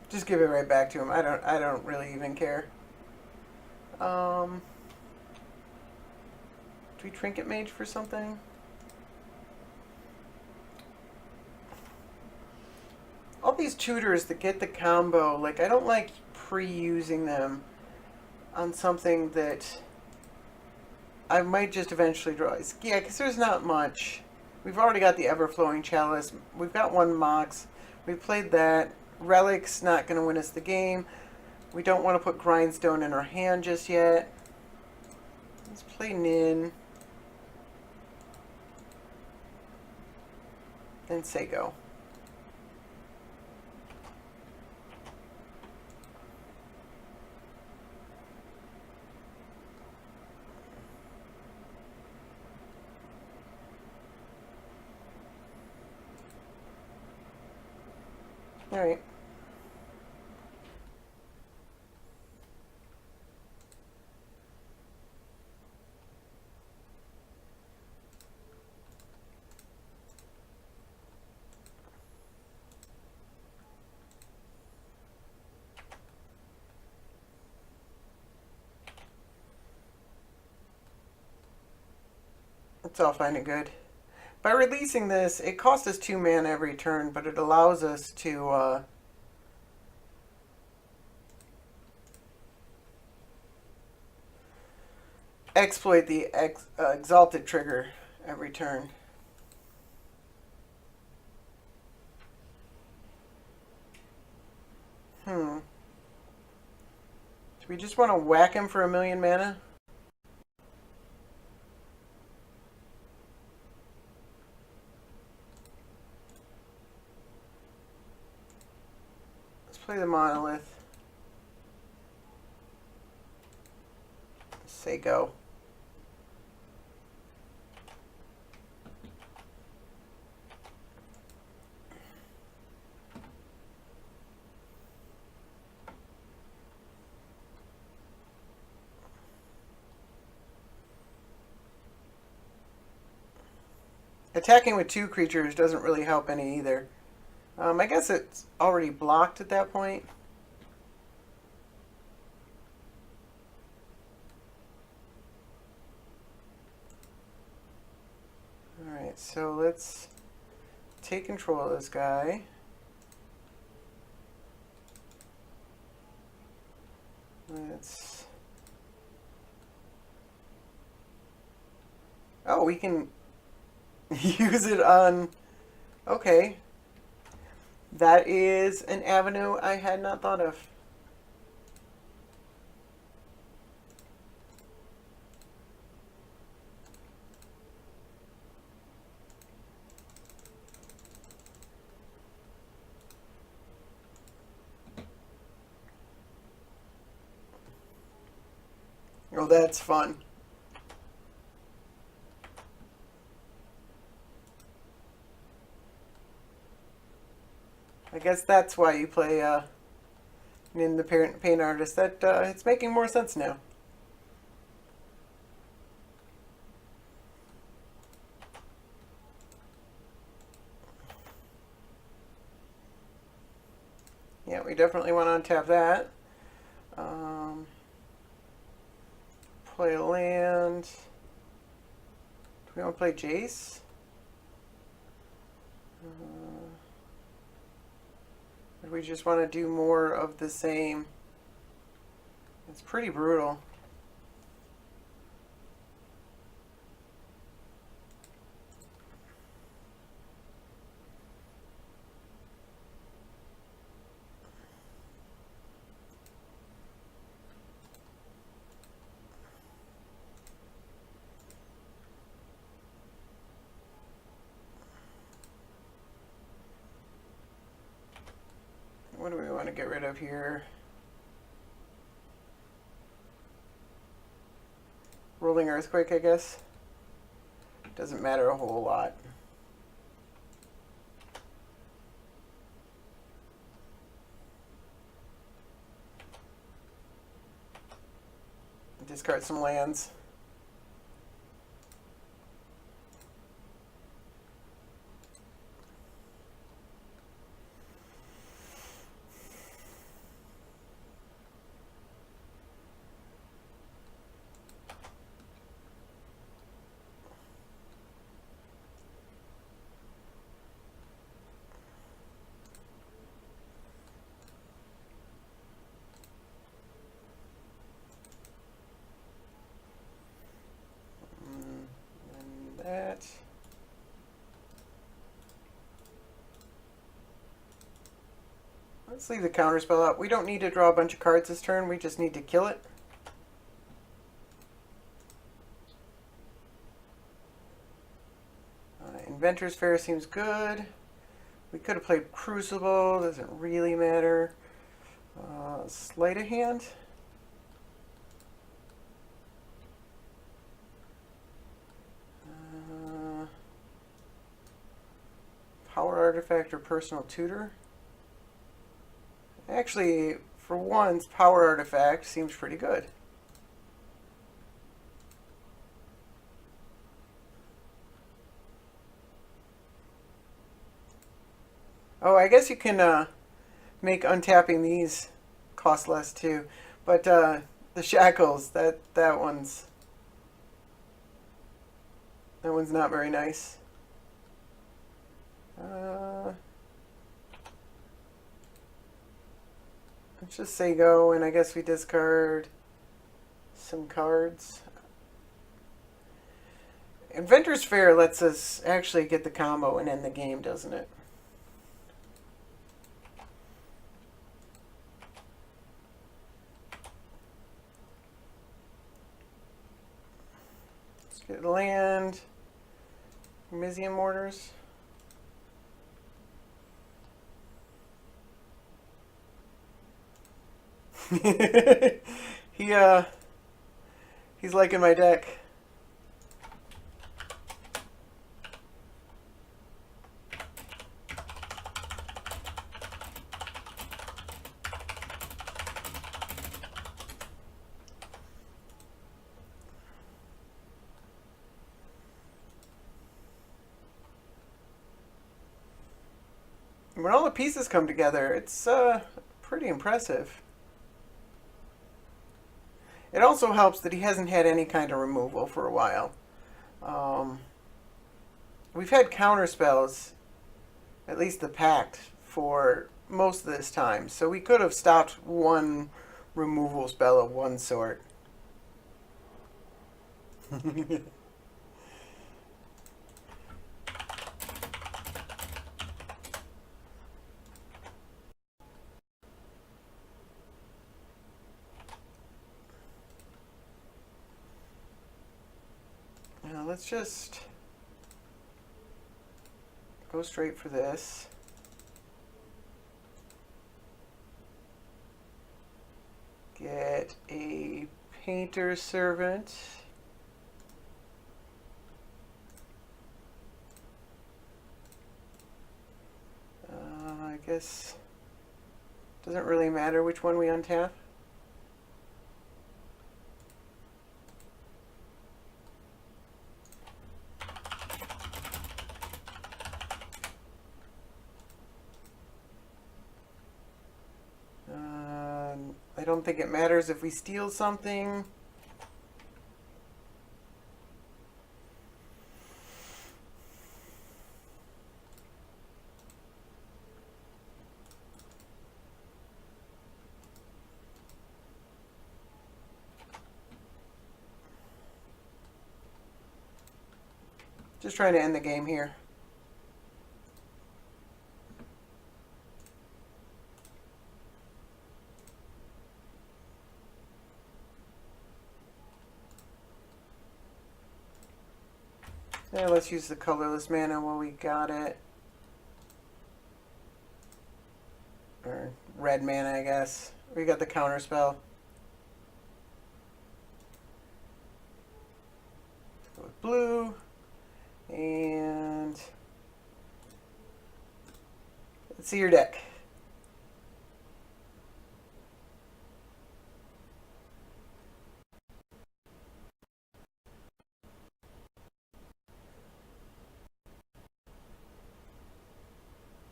Just give it right back to him. I don't really even care. Do we Trinket Mage for something? All these tutors that get the combo, like, I don't like pre-using them on something that I might just eventually draw. Yeah, because there's not much. We've already got the Everflowing Chalice. We've got 1 Mox. We played that. Relic's not going to win us the game. We don't want to put Grindstone in our hand just yet. Let's play Nin. Then say go. All right. It's all fine and good. By releasing this, it costs us 2 mana every turn, but it allows us to exploit the Exalted trigger every turn. Do we just want to whack him for 1,000,000 mana? play the monolith. Say go. Attacking with 2 creatures doesn't really help any either. I guess it's already blocked at that point. Alright, so let's take control of this guy. Let's... Oh, we can use it on... Okay. That is an avenue I had not thought of. Oh, that's fun. I guess that's why you play in the Paint Artist. That it's making more sense now. Yeah, we definitely want to untap that. Play a land. Do we want to play Jace? Or do we just want to do more of the same? It's pretty brutal. What do we want to get rid of here? Rolling Earthquake, I guess. Doesn't matter a whole lot. Discard some lands. That. Let's leave the counterspell up. We don't need to draw a bunch of cards this turn. We just need to kill it. Inventor's Fair seems good. We could have played Crucible. Doesn't really matter. Sleight of Hand. Power Artifact or Personal Tutor. Actually, for once, Power Artifact seems pretty good. Oh, I guess you can make untapping these cost less too. But the Shackles, that one's not very nice. Let's just say go, and I guess we discard some cards. Inventor's Fair lets us actually get the combo and end the game, doesn't it? Let's get land. Mizian Mortars. he he's liking my deck. When all the pieces come together, it's pretty impressive. It also helps that he hasn't had any kind of removal for a while. Um, we've had counter spells, at least the Pact, for most of this time, so we could have stopped one removal spell of one sort. Now let's just go straight for this. Get a Painter Servant. I guess doesn't really matter which one we untap. I don't think it matters if we steal something. Just trying to end the game here. Yeah, let's use the colorless mana while we got it. Or red mana, I guess. We got the counter spell. Go with blue. And let's see your deck.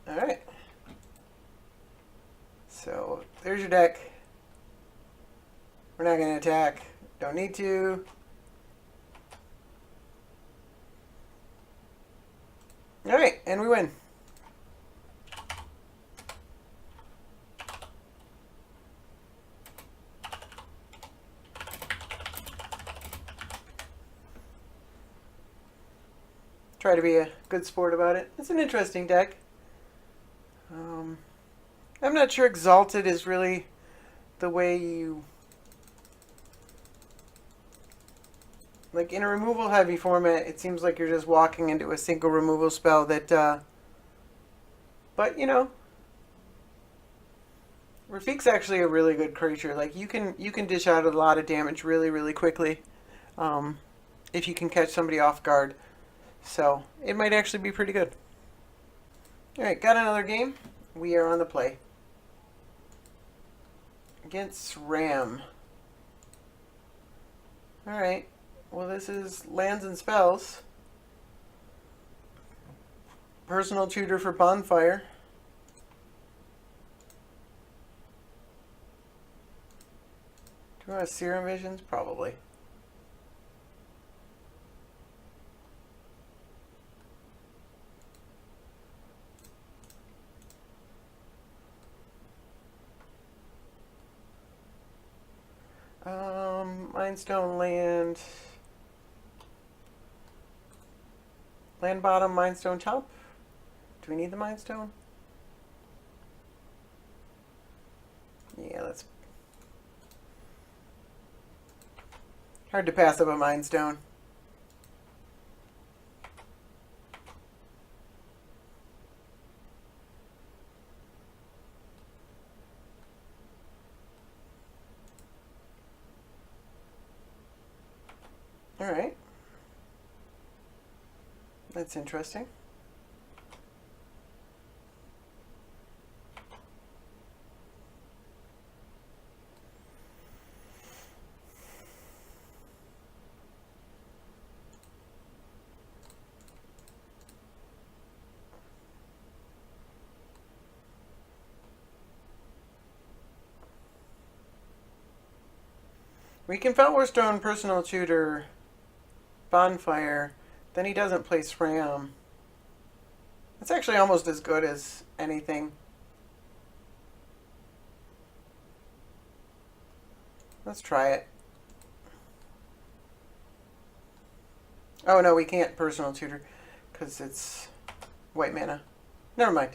Alright. So there's your deck. We're not going to attack. Don't need to. Alright, and we win. Try to be a good sport about it. It's an interesting deck. I'm not sure Exalted is really the way you... Like, in a removal heavy format, it seems like you're just walking into a single removal spell that, but, you know, Rafiq's actually a really good creature. Like, you can dish out a lot of damage really, really quickly, if you can catch somebody off guard. So, it might actually be pretty good. Alright, got another game. We are on the play. Against Ram. Alright. Well, this is lands and spells. Personal tutor for Bonfire. Do I have Serum Visions? Probably. Mindstone land. Land bottom, Mindstone top. Do we need the Mindstone? Yeah, that's hard to pass up a Mindstone. Alright. That's interesting. We can Felwar Stone, Personal Tutor, Bonfire. Then he doesn't play SRAM. It's actually almost as good as anything. Let's try it. Oh no, we can't Personal Tutor because it's white mana. Never mind.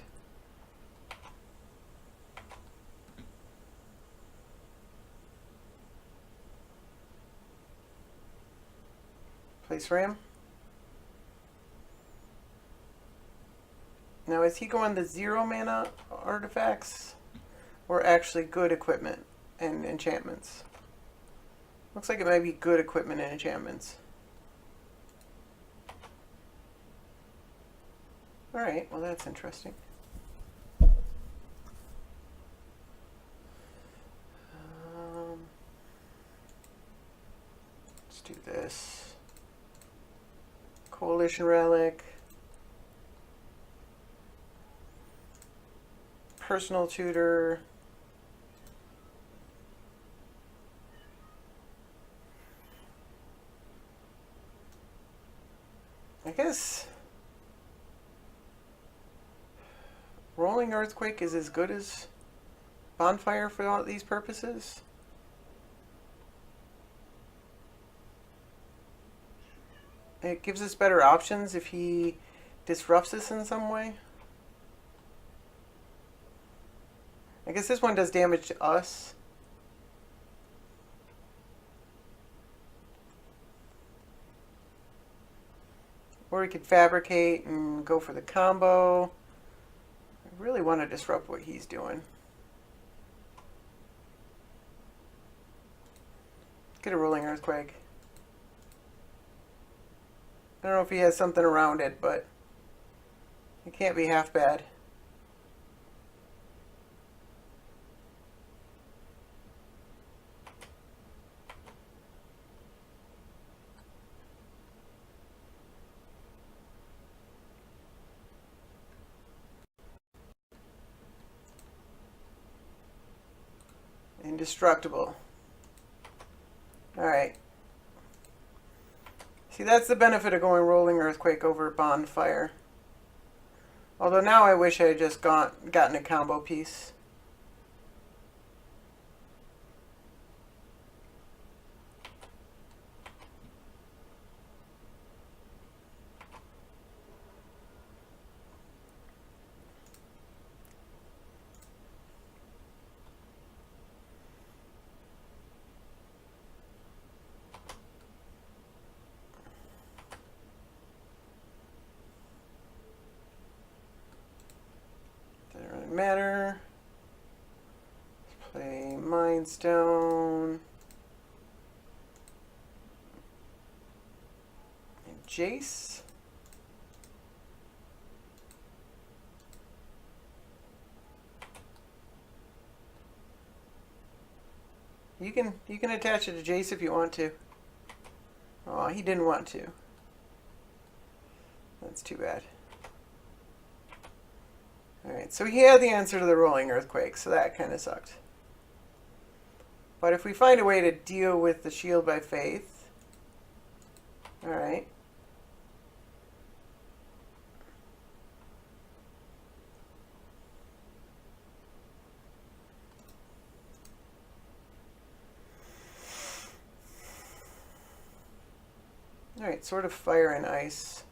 Play SRAM. Now, is he going the 0 mana artifacts or actually good equipment and enchantments? Looks like it might be good equipment and enchantments. Alright, well that's interesting. Let's do this. Coalition Relic. Personal Tutor. I guess Rolling Earthquake is as good as Bonfire for all these purposes. It gives us better options if he disrupts us in some way. I guess this one does damage to us. Or we could fabricate and go for the combo. I really want to disrupt what he's doing. Get a Rolling Earthquake. I don't know if he has something around it, but it can't be half bad. Indestructible. Alright. See, that's the benefit of going Rolling Earthquake over Bonfire. Although now I wish I had just gotten a combo piece. Doesn't really matter. Let's play Mind Stone. And Jace. You can attach it to Jace if you want to. Oh, he didn't want to. That's too bad. Alright, so he had the answer to the Rolling Earthquake, so that kind of sucked. But if we find a way to deal with the Shield by Faith... Alright. Alright, Sword of Fire and Ice.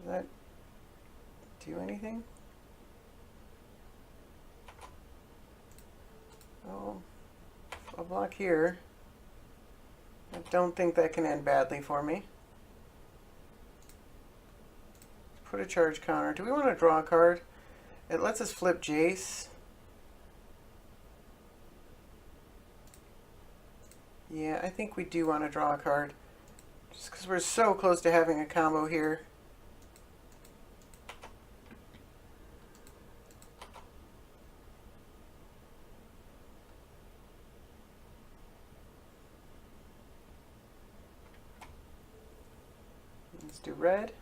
Does that do anything? Oh. block here. I don't think that can end badly for me. Put a charge counter. Do we want to draw a card? It lets us flip Jace. Yeah, I think we do want to draw a card. Just because we're so close to having a combo here. Let's do red.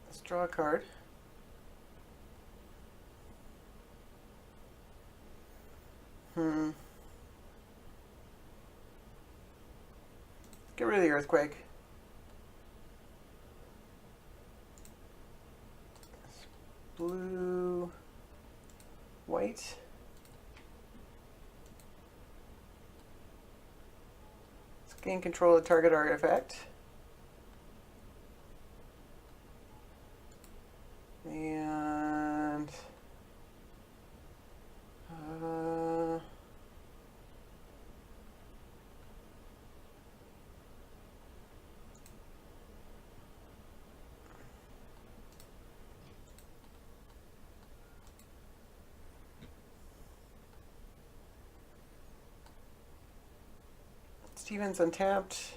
Let's draw a card. Get rid of the earthquake. Blue, white. Let's gain control of the target artifact. And Steven's untapped.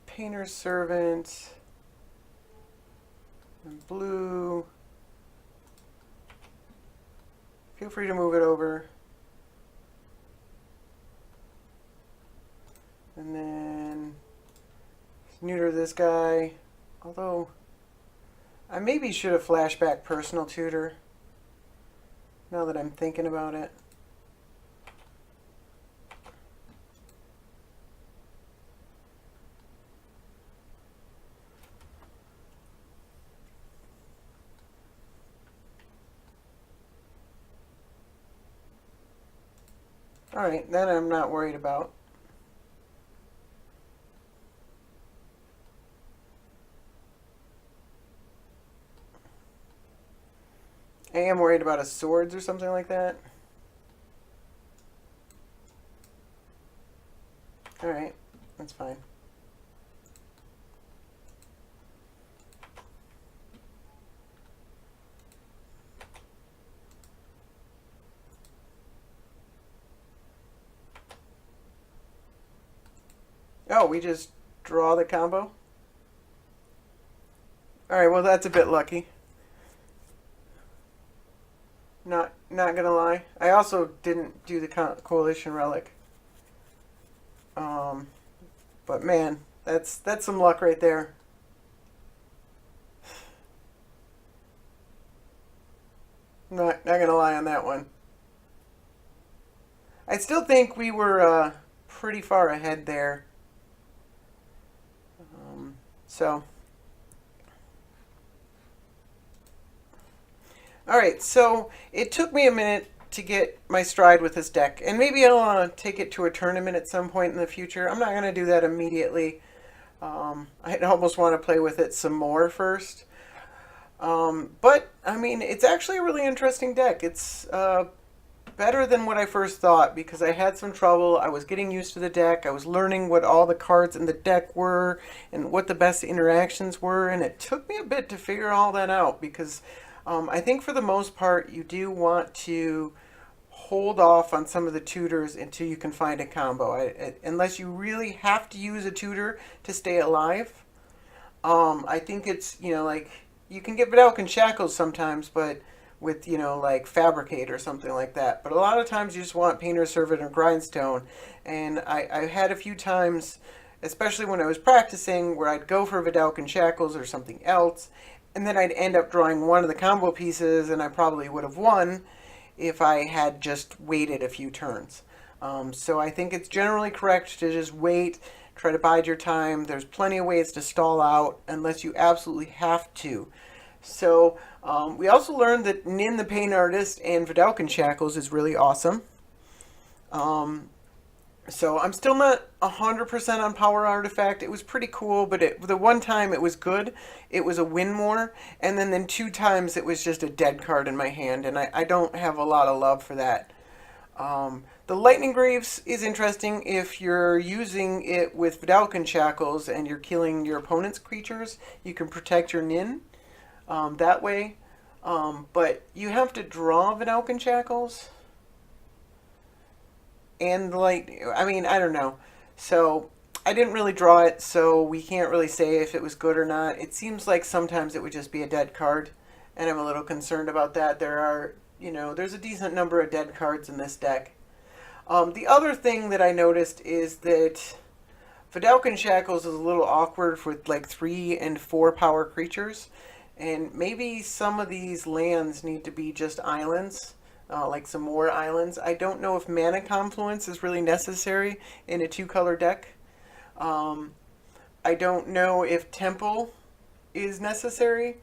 Painter's Servant. And blue. Feel free to move it over. And then neuter this guy. Although I maybe should have flashback Personal Tutor, now that I'm thinking about it. Alright, then I'm not worried about. I am worried about a swords or something like that. Alright, that's fine. Oh, we just draw the combo? Alright, well that's a bit lucky. Not gonna lie. I also didn't do the Coalition Relic. But man, that's some luck right there. Not gonna lie on that one. I still think we were pretty far ahead there. So. Alright, so it took me a minute to get my stride with this deck, and maybe I'll take it to a tournament at some point in the future. I'm not going to do that immediately. I'd almost want to play with it some more first. But, I mean, it's actually a really interesting deck. It's better than what I first thought, because I had some trouble. I was getting used to the deck. I was learning what all the cards in the deck were and what the best interactions were, and it took me a bit to figure all that out, because I think for the most part, you do want to hold off on some of the tutors until you can find a combo. Unless you really have to use a tutor to stay alive. I think it's, like, you can get Vedalken Shackles sometimes, but with, like Fabricate or something like that. But a lot of times you just want Painter's Servant or Grindstone. And I had a few times, especially when I was practicing, where I'd go for Vedalken Shackles or something else, and then I'd end up drawing one of the combo pieces, and I probably would have won if I had just waited a few turns. So I think it's generally correct to just wait, try to bide your time. There's plenty of ways to stall out unless you absolutely have to. So we also learned that Nin the Pain Artist and Vedalken Shackles is really awesome. So I'm still not 100% on Power Artifact. It was pretty cool, but the one time it was good, it was a win more, and then two times it was just a dead card in my hand, and I don't have a lot of love for that. The Lightning Greaves is interesting if you're using it with Vidalcan Shackles and you're killing your opponent's creatures. You can protect your Nin that way. But you have to draw Vidalcan Shackles. And, like, I mean, I don't know. So, I didn't really draw it, so we can't really say if it was good or not. It seems like sometimes it would just be a dead card, and I'm a little concerned about that. There's a decent number of dead cards in this deck. The other thing that I noticed is that Vidalcan Shackles is a little awkward with like 3 and 4 power creatures, and maybe some of these lands need to be just islands, like some more islands. I don't know if Mana Confluence is really necessary in a 2-color deck. I don't know if Temple is necessary.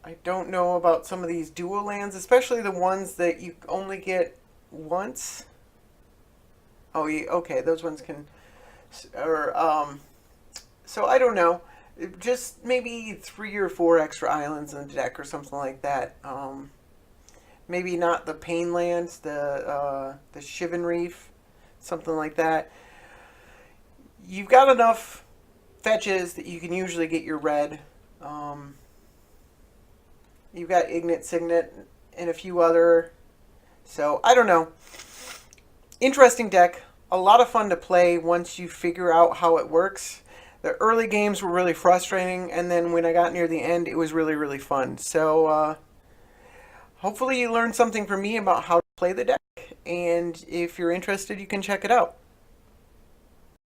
I don't know about some of these dual lands, especially the ones that you only get once. Oh, okay, those ones can, or so I don't know. Just maybe 3 or 4 extra islands in the deck or something like that. Maybe not the Pain Lands, the Shivan Reef, something like that. You've got enough fetches that you can usually get your red. You've got Ignite Signet and a few other. So I don't know. Interesting deck. A lot of fun to play once you figure out how it works. The early games were really frustrating, and then when I got near the end, it was really, really fun. So hopefully you learned something from me about how to play the deck, and if you're interested, you can check it out.